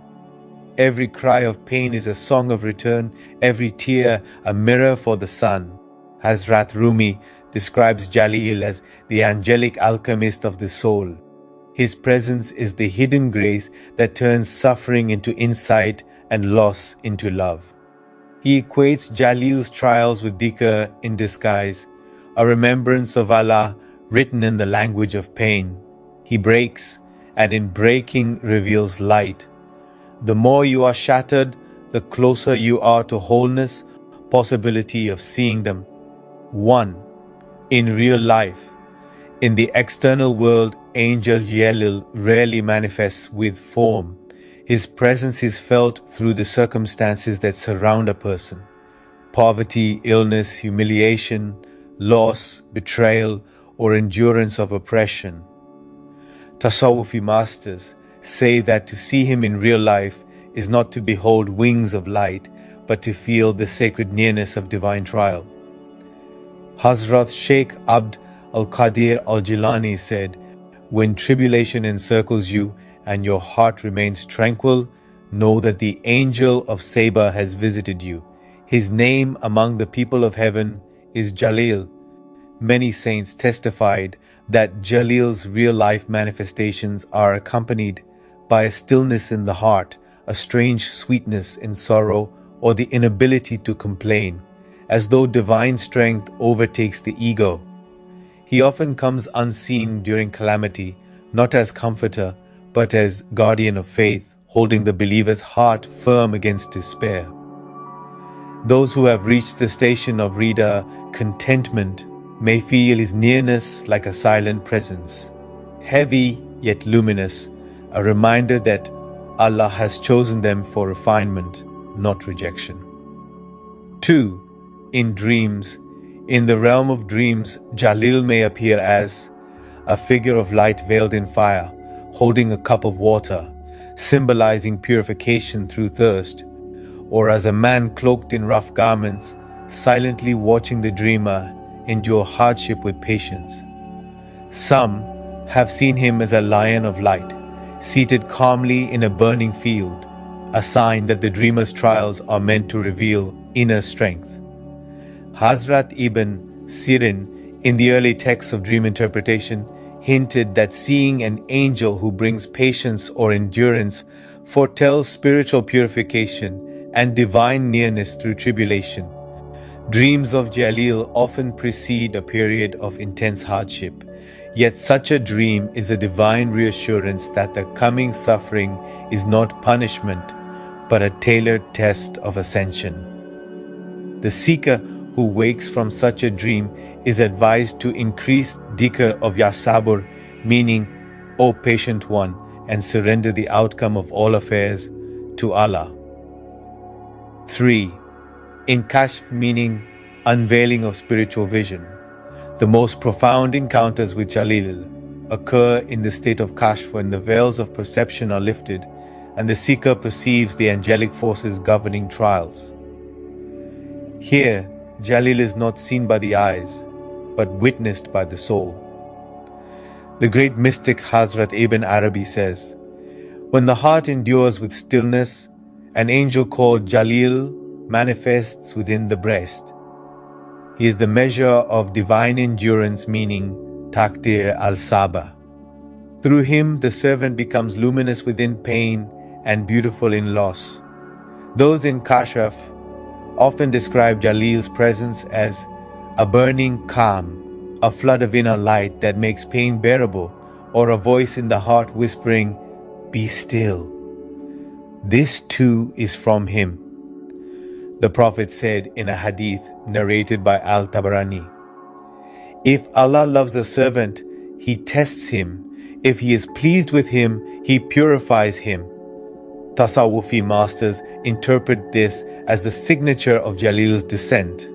Every cry of pain is a song of return, every tear a mirror for the sun. Hazrat Rumi describes Jahlīl as the angelic alchemist of the soul. His presence is the hidden grace that turns suffering into insight and loss into love. He equates Jahlīl's trials with dhikr in disguise, a remembrance of Allah written in the language of pain. He breaks, and in breaking reveals light. The more you are shattered, the closer you are to wholeness, possibility of seeing them. 1. In real life, in the external world, Angel Jahlīl rarely manifests with form. His presence is felt through the circumstances that surround a person. Poverty, illness, humiliation, loss, betrayal, or endurance of oppression. Tasawwufi masters say that to see him in real life is not to behold wings of light, but to feel the sacred nearness of divine trial. Hazrat Sheikh Abd al-Qadir al-Jilani said, when tribulation encircles you and your heart remains tranquil, know that the angel of Sabre has visited you. His name among the people of heaven is Jahlīl. Many saints testified that Jahlīl's real-life manifestations are accompanied by a stillness in the heart, a strange sweetness in sorrow, or the inability to complain. as though divine strength overtakes the ego. He often comes unseen during calamity, not as comforter, but as guardian of faith, holding the believer's heart firm against despair. Those who have reached the station of Rida, contentment, may feel his nearness like a silent presence, heavy yet luminous, a reminder that Allah has chosen them for refinement, not rejection. 2. In dreams. In the realm of dreams, Jahlīl may appear as a figure of light veiled in fire, holding a cup of water, symbolizing purification through thirst, or as a man cloaked in rough garments, silently watching the dreamer endure hardship with patience. Some have seen him as a lion of light, seated calmly in a burning field, a sign that the dreamer's trials are meant to reveal inner strength. Hazrat Ibn Sirin, in the early texts of dream interpretation, hinted that seeing an angel who brings patience or endurance foretells spiritual purification and divine nearness through tribulation. Dreams of Jahlīl often precede a period of intense hardship, yet such a dream is a divine reassurance that the coming suffering is not punishment, but a tailored test of ascension. The seeker who wakes from such a dream is advised to increase dhikr of Ya Sabur, meaning, O patient one, and surrender the outcome of all affairs to Allah. 3. In Kashf, meaning unveiling of spiritual vision. The most profound encounters with Jahlīl occur in the state of Kashf, when the veils of perception are lifted and the seeker perceives the angelic forces governing trials. Here, Jahlīl is not seen by the eyes, but witnessed by the soul. The great mystic Hazrat Ibn Arabi says, when the heart endures with stillness, an angel called Jahlīl manifests within the breast. He is the measure of divine endurance, meaning Taqdir al-Saba. Through him, the servant becomes luminous within pain and beautiful in loss. Those in Kashf often describe Jahlīl's presence as a burning calm, a flood of inner light that makes pain bearable, or a voice in the heart whispering, "Be still." This too is from him. The Prophet said in a hadith narrated by Al-Tabarani, "If Allah loves a servant, He tests him. If He is pleased with him, He purifies him." Tasawwufi masters interpret this as the signature of Jahlīl's descent.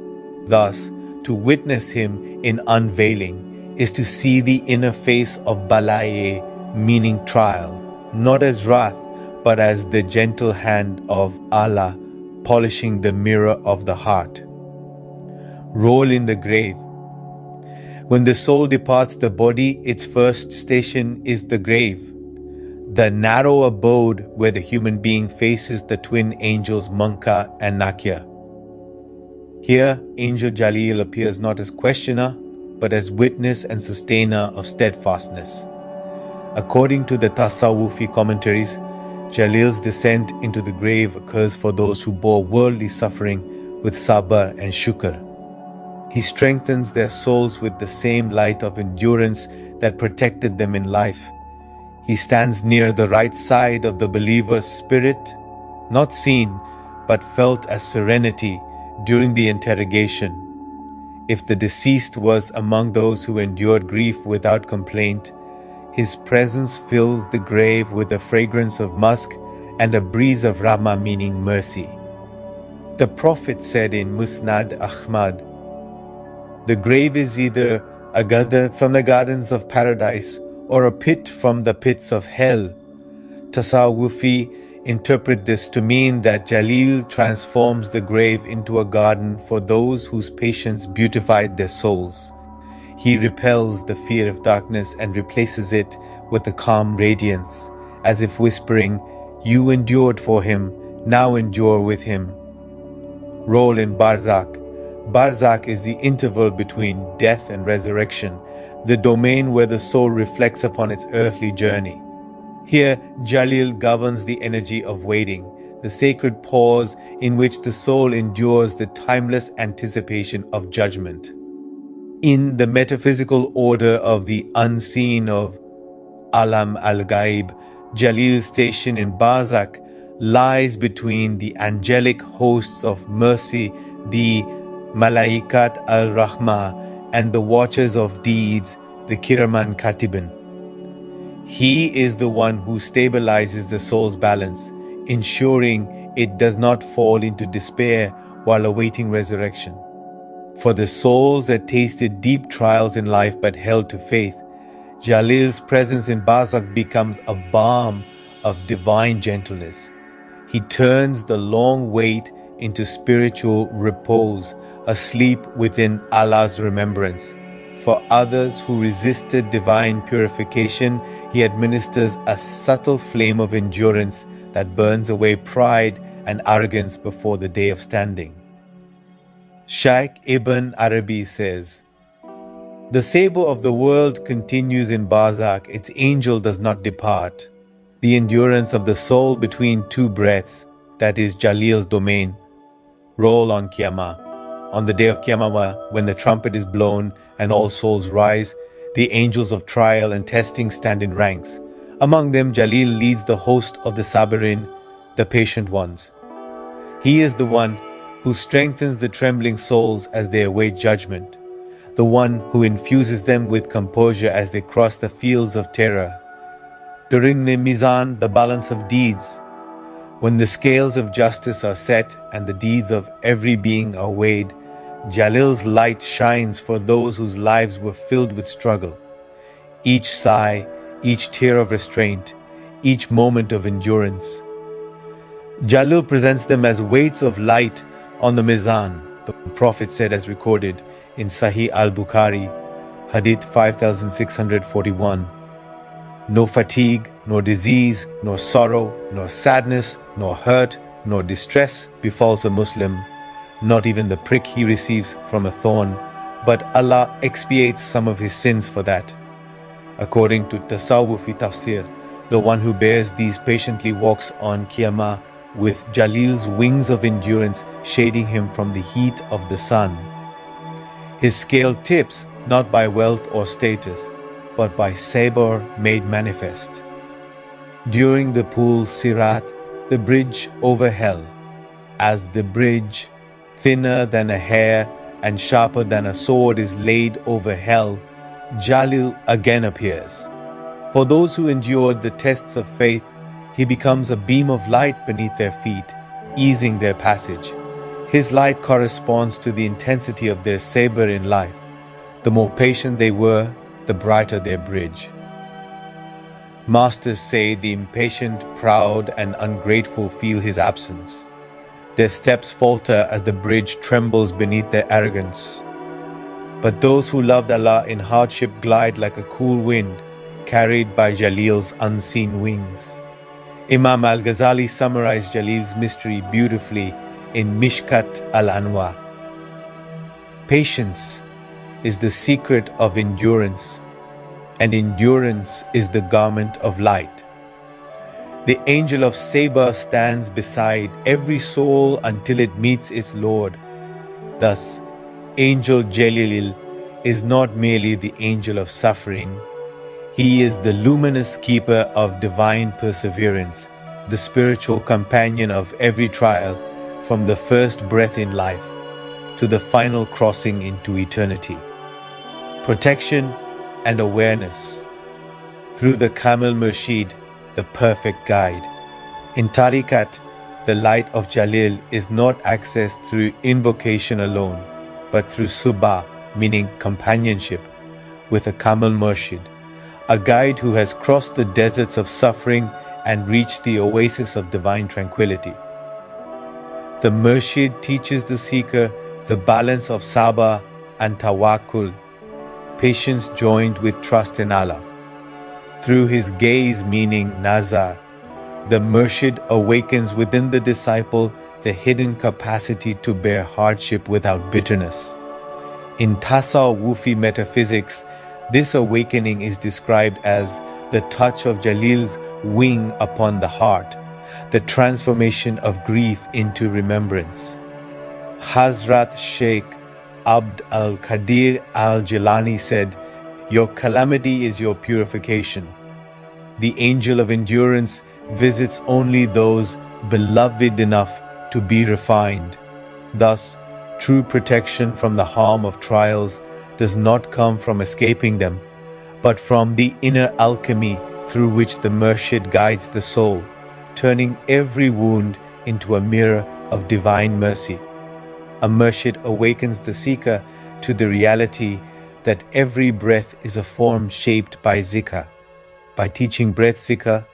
Thus, to witness him in unveiling is to see the inner face of Balaye, meaning trial, not as wrath, but as the gentle hand of Allah polishing the mirror of the heart. Role in the grave. When the soul departs the body, its first station is the grave, the narrow abode where the human being faces the twin angels Munkar and Nakir. Here, Angel Jahlīl appears not as questioner, but as witness and sustainer of steadfastness. According to the Tasawwufi commentaries, Jahlīl's descent into the grave occurs for those who bore worldly suffering with sabr and shukr. He strengthens their souls with the same light of endurance that protected them in life. He stands near the right side of the believer's spirit, not seen, but felt as serenity during the interrogation. If the deceased was among those who endured grief without complaint, his presence fills the grave with a fragrance of musk and a breeze of Rahmah, meaning mercy. The Prophet said in Musnad Ahmad, "The grave is either a garden from the gardens of paradise or a pit from the pits of hell." Tasawwufi interpret this to mean that Jahlīl transforms the grave into a garden for those whose patience beautified their souls. He repels the fear of darkness and replaces it with a calm radiance, as if whispering, "You endured for him, now endure with him." Role in Barzakh. Barzakh is the interval between death and resurrection, the domain where the soul reflects upon its earthly journey. Here, Jahlīl governs the energy of waiting, the sacred pause in which the soul endures the timeless anticipation of judgment. In the metaphysical order of the unseen of Alam al-Ghaib, Jahlīl's station in Barzakh lies between the angelic hosts of mercy, the Malaikat al-Rahmah, and the watchers of deeds, the Kiraman Katibin. He is the one who stabilizes the soul's balance, ensuring it does not fall into despair while awaiting resurrection. For the souls that tasted deep trials in life but held to faith, Jahlīl's presence in Barzakh becomes a balm of divine gentleness. He turns the long wait into spiritual repose, a sleep within Allah's remembrance. For others who resisted divine purification, He administers a subtle flame of endurance that burns away pride and arrogance before the day of standing. Shaykh Ibn Arabi says, "The sabre of the world continues in Barzakh, its angel does not depart. The endurance of the soul between two breaths, that is Jahlīl's domain, roll on Qiyamah. On the day of Qiyamah, when the trumpet is blown and all souls rise, the angels of trial and testing stand in ranks. Among them, Jahlīl leads the host of the Sabirin, the patient ones. He is the one who strengthens the trembling souls as they await judgment, the one who infuses them with composure as they cross the fields of terror. During the Mizan, the balance of deeds, when the scales of justice are set and the deeds of every being are weighed, Jahlīl's light shines for those whose lives were filled with struggle. Each sigh, each tear of restraint, each moment of endurance. Jahlīl presents them as weights of light on the Mizan, the Prophet said as recorded in Surah Al-Baqarah, Hadith 5641. No fatigue, nor disease, nor sorrow, nor sadness, nor hurt, nor distress befalls a Muslim, not even the prick he receives from a thorn, but Allah expiates some of his sins for that. According to Tasawwufi Tafsir, the one who bears these patiently walks on Qiyamah with Jahlīl's wings of endurance shading him from the heat of the sun. His scale tips not by wealth or status, but by sabr made manifest. During the pool Sirat, the bridge over hell, as the bridge, thinner than a hair and sharper than a sword, is laid over hell, Jahlīl again appears. For those who endured the tests of faith, he becomes a beam of light beneath their feet, easing their passage. His light corresponds to the intensity of their sabr in life. The more patient they were, the brighter their bridge. Masters say the impatient, proud, and ungrateful feel his absence. Their steps falter as the bridge trembles beneath their arrogance. But those who loved Allah in hardship glide like a cool wind, carried by Jahlīl's unseen wings. Imam al-Ghazali summarized Jahlīl's mystery beautifully in Mishkat al-Anwar. Patience is the secret of endurance, and endurance is the garment of light. The angel of Sabr stands beside every soul until it meets its Lord. Thus, Angel Jahlīl is not merely the angel of suffering. He is the luminous keeper of divine perseverance, the spiritual companion of every trial, from the first breath in life to the final crossing into eternity. Protection and awareness through the Kamil Murshid, the perfect guide. In Tariqat, the light of Jahlīl is not accessed through invocation alone, but through Subha, meaning companionship, with a Kamil Murshid, a guide who has crossed the deserts of suffering and reached the oasis of divine tranquility. The Murshid teaches the seeker the balance of Sabr and Tawakkul, patience joined with trust in Allah. Through his gaze, meaning Nazar, the Murshid awakens within the disciple the hidden capacity to bear hardship without bitterness. In Tasawwufi metaphysics, this awakening is described as the touch of Jahlīl's wing upon the heart, the transformation of grief into remembrance. Hazrat Sheikh Abd al-Qadir al-Jilani said, "Your calamity is your purification. The angel of endurance visits only those beloved enough to be refined. Thus, true protection from the harm of trials does not come from escaping them, but from the inner alchemy through which the Murshid guides the soul, turning every wound into a mirror of divine mercy. A Murshid awakens the seeker to the reality that every breath is a form shaped by zikr. By teaching breath zikr,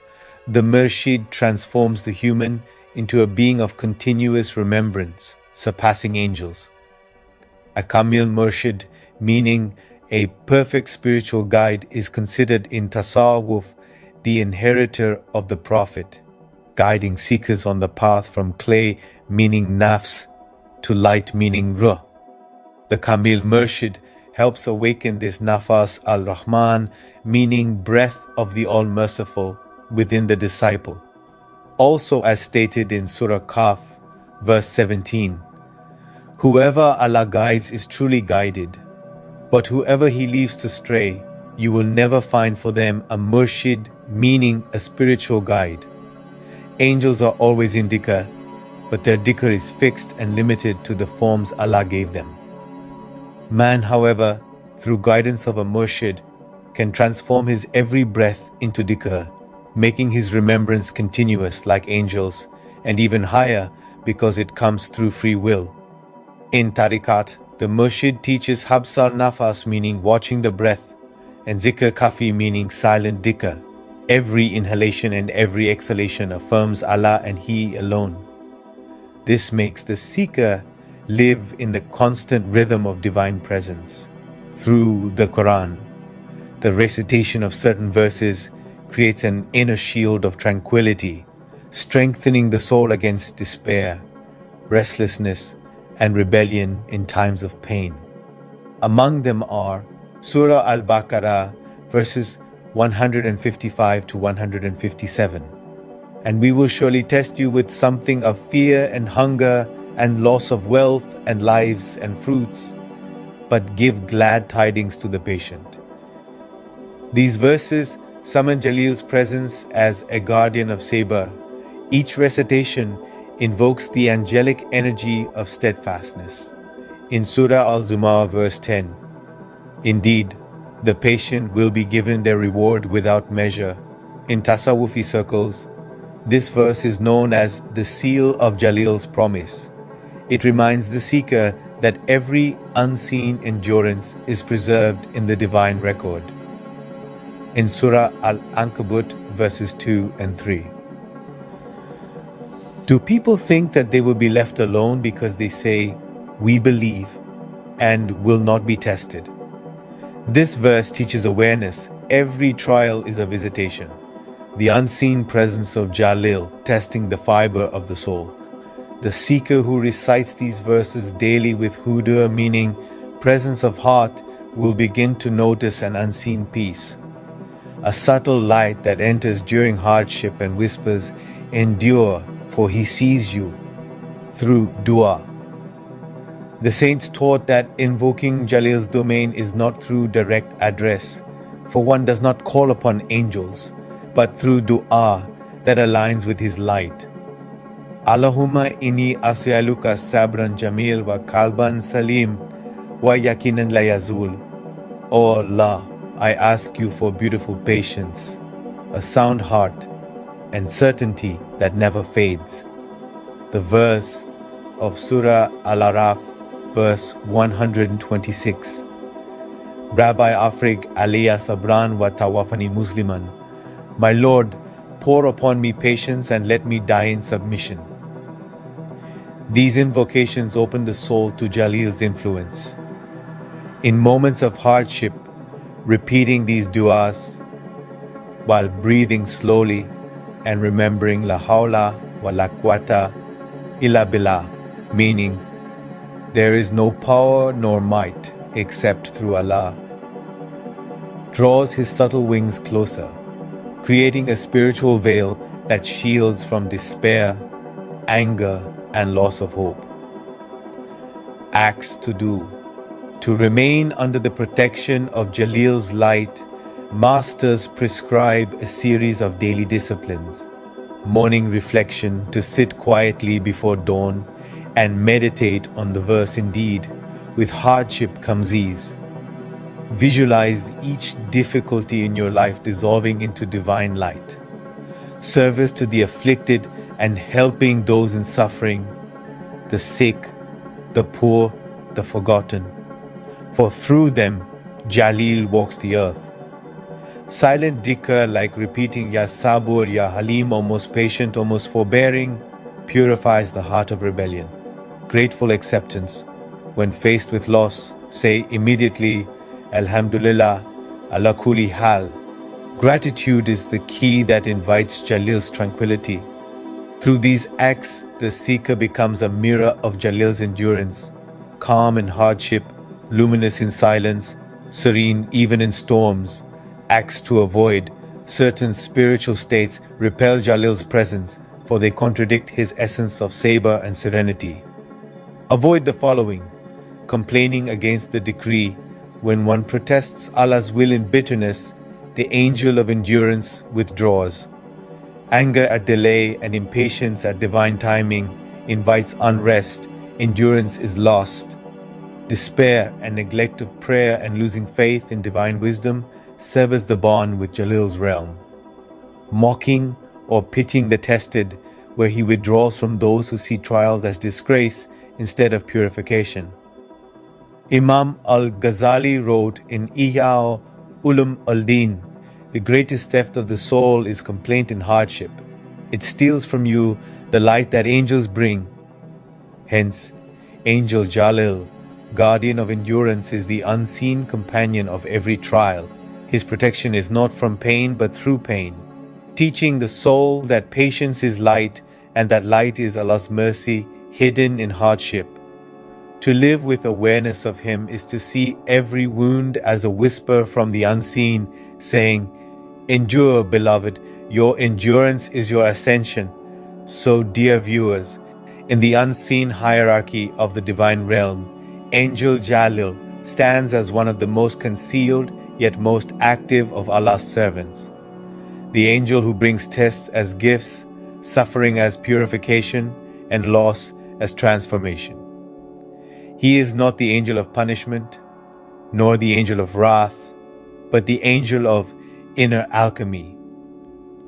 the Murshid transforms the human into a being of continuous remembrance, surpassing angels. A Kamil Murshid, meaning a perfect spiritual guide, is considered in Tasawwuf the inheritor of the Prophet, guiding seekers on the path from clay, meaning nafs, to light, meaning ruh. The Kamil Murshid helps awaken this nafas al-Rahman, meaning breath of the All-Merciful, within the disciple. Also as stated in Surah Kaf, verse 17, "Whoever Allah guides is truly guided, but whoever He leaves to stray, you will never find for them a murshid, meaning a spiritual guide. Angels are always in dhikr, but their dhikr is fixed and limited to the forms Allah gave them. Man, however, through guidance of a murshid, can transform his every breath into dhikr, making his remembrance continuous like angels, and even higher because it comes through free will. In tariqat, the murshid teaches habs al-nafas, meaning watching the breath, and zikr kafi, meaning silent dhikr. Every inhalation and every exhalation affirms Allah and He alone. This makes the seeker live in the constant rhythm of divine presence. Through the Qur'an, the recitation of certain verses creates an inner shield of tranquility, strengthening the soul against despair, restlessness, and rebellion in times of pain. Among them are Surah Al-Baqarah, verses 155 to 157. "And we will surely test you with something of fear and hunger and loss of wealth and lives and fruits, but give glad tidings to the patient." These verses summon Jahlīl's presence as a guardian of Sabar. Each recitation invokes the angelic energy of steadfastness. In Surah Al-Zumar, verse 10, "Indeed, the patient will be given their reward without measure." In Tasawwufi circles, this verse is known as the seal of Jahlīl's promise. It reminds the seeker that every unseen endurance is preserved in the divine record. In Surah Al-Ankabut, verses 2 and 3. Do people think that they will be left alone because they say, "We believe," and will not be tested? This verse teaches awareness. Every trial is a visitation, the unseen presence of Jahlīl testing the fiber of the soul. The seeker who recites these verses daily with hudur, meaning presence of heart, will begin to notice an unseen peace, a subtle light that enters during hardship and whispers, "Endure, for He sees you," through dua. The saints taught that invoking Jahlīl's domain is not through direct address, for one does not call upon angels, but through dua that aligns with His light. Allahumma inni as'aluka sabran jamil wa kalban salim wa yakinan la yazul. O Allah, I ask you for beautiful patience, a sound heart, and certainty that never fades. The verse of Surah Al-Araf, verse 126. Rabbi Afrig Aliyah Sabran wa Tawafani Musliman. My Lord, pour upon me patience and let me die in submission. These invocations open the soul to Jahlīl's influence. In moments of hardship, repeating these du'as while breathing slowly and remembering La hawla wa la quwwata illa billah, meaning there is no power nor might except through Allah, draws his subtle wings closer, creating a spiritual veil that shields from despair, anger, and loss of hope. Acts to do. To remain under the protection of Jahlīl's light, masters prescribe a series of daily disciplines. Morning reflection, to sit quietly before dawn and meditate on the verse. Indeed, with hardship comes ease. Visualize each difficulty in your life dissolving into divine light. Service to the afflicted and helping those in suffering, the sick, the poor, the forgotten. For through them, Jahlīl walks the earth. Silent dhikr, like repeating Ya Sabur, Ya Halim, or most patient, or most forbearing, purifies the heart of rebellion. Grateful acceptance. When faced with loss, say immediately, Alhamdulillah, ala kulli hal. Gratitude is the key that invites Jahlīl's tranquility. Through these acts, the seeker becomes a mirror of Jahlīl's endurance, calm in hardship, luminous in silence, serene even in storms. Acts to avoid. Certain spiritual states repel Jahlīl's presence, for they contradict his essence of saber and serenity. Avoid the following: complaining against the decree. When one protests Allah's will in bitterness, the angel of endurance withdraws. Anger at delay and impatience at divine timing invites unrest. Endurance is lost. Despair and neglect of prayer and losing faith in divine wisdom severs the bond with Jahlīl's realm. Mocking or pitying the tested, where he withdraws from those who see trials as disgrace instead of purification. Imam al-Ghazali wrote in Ihya Ulum al-Din, the greatest theft of the soul is complaint and hardship. It steals from you the light that angels bring. Hence, Angel Jahlīl, guardian of endurance, is the unseen companion of every trial. His protection is not from pain but through pain, teaching the soul that patience is light and that light is Allah's mercy hidden in hardship. To live with awareness of Him is to see every wound as a whisper from the unseen, saying, "Endure, beloved, your endurance is your ascension." So, dear viewers, in the unseen hierarchy of the divine realm, Angel Jahlīl stands as one of the most concealed yet most active of Allah's servants. The angel who brings tests as gifts, suffering as purification, and loss as transformation. He is not the angel of punishment, nor the angel of wrath, but the angel of inner alchemy,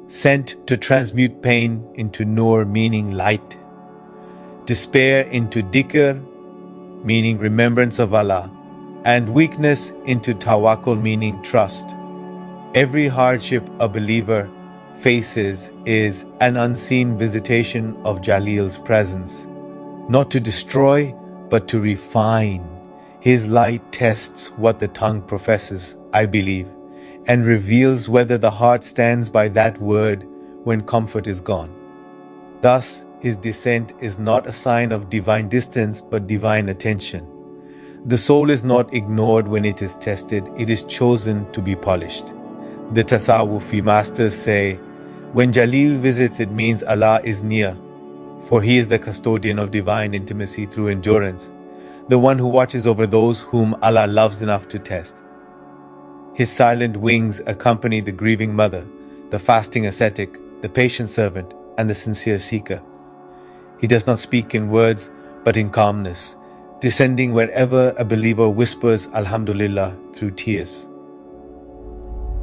sent to transmute pain into nur, meaning light, despair into dhikr, meaning remembrance of Allah, and weakness into tawakkul, meaning trust. Every hardship a believer faces is an unseen visitation of Jahlīl's presence, not to destroy, but to refine. His light tests what the tongue professes, I believe, and reveals whether the heart stands by that word when comfort is gone. Thus, his descent is not a sign of divine distance, but divine attention. The soul is not ignored when it is tested, it is chosen to be polished. The Tasawwufi masters say, when Jahlīl visits, it means Allah is near, for He is the custodian of divine intimacy through endurance, the one who watches over those whom Allah loves enough to test. His silent wings accompany the grieving mother, the fasting ascetic, the patient servant, and the sincere seeker. He does not speak in words, but in calmness, descending wherever a believer whispers Alhamdulillah through tears.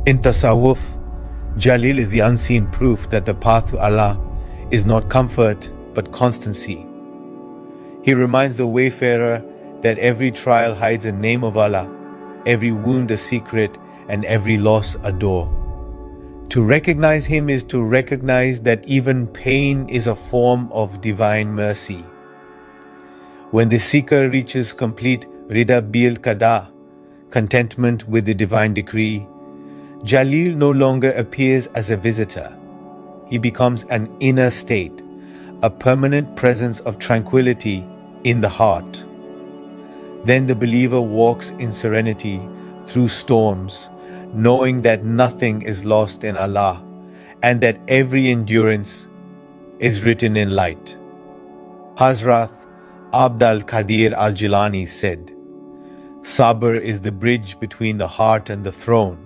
In Tasawwuf, Jahlīl is the unseen proof that the path to Allah is not comfort, but constancy. He reminds the wayfarer that every trial hides a name of Allah, every wound a secret, and every loss a door. To recognize Him is to recognize that even pain is a form of divine mercy. When the seeker reaches complete Rida bil Qada, contentment with the divine decree, Jahlīl no longer appears as a visitor. He becomes an inner state, a permanent presence of tranquility in the heart. Then the believer walks in serenity through storms, knowing that nothing is lost in Allah, and that every endurance is written in light. Hazrat Abd al-Qadir al-Jilani said, Sabr is the bridge between the heart and the throne.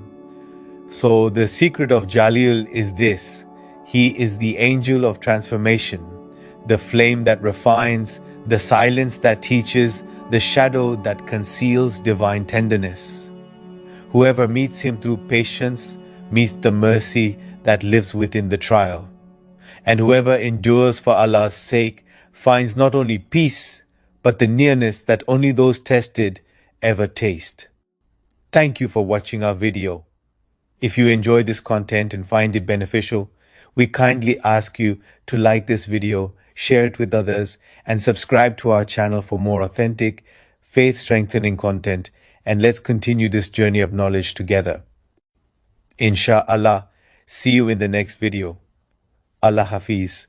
So the secret of Jahlīl is this: he is the angel of transformation, the flame that refines, the silence that teaches, the shadow that conceals divine tenderness. Whoever meets him through patience meets the mercy that lives within the trial. And whoever endures for Allah's sake finds not only peace, but the nearness that only those tested ever taste. Thank you for watching our video. If you enjoy this content and find it beneficial, we kindly ask you to like this video, share it with others, and subscribe to our channel for more authentic, faith-strengthening content. And let's continue this journey of knowledge together. Insha'Allah, see you in the next video. Allah Hafiz.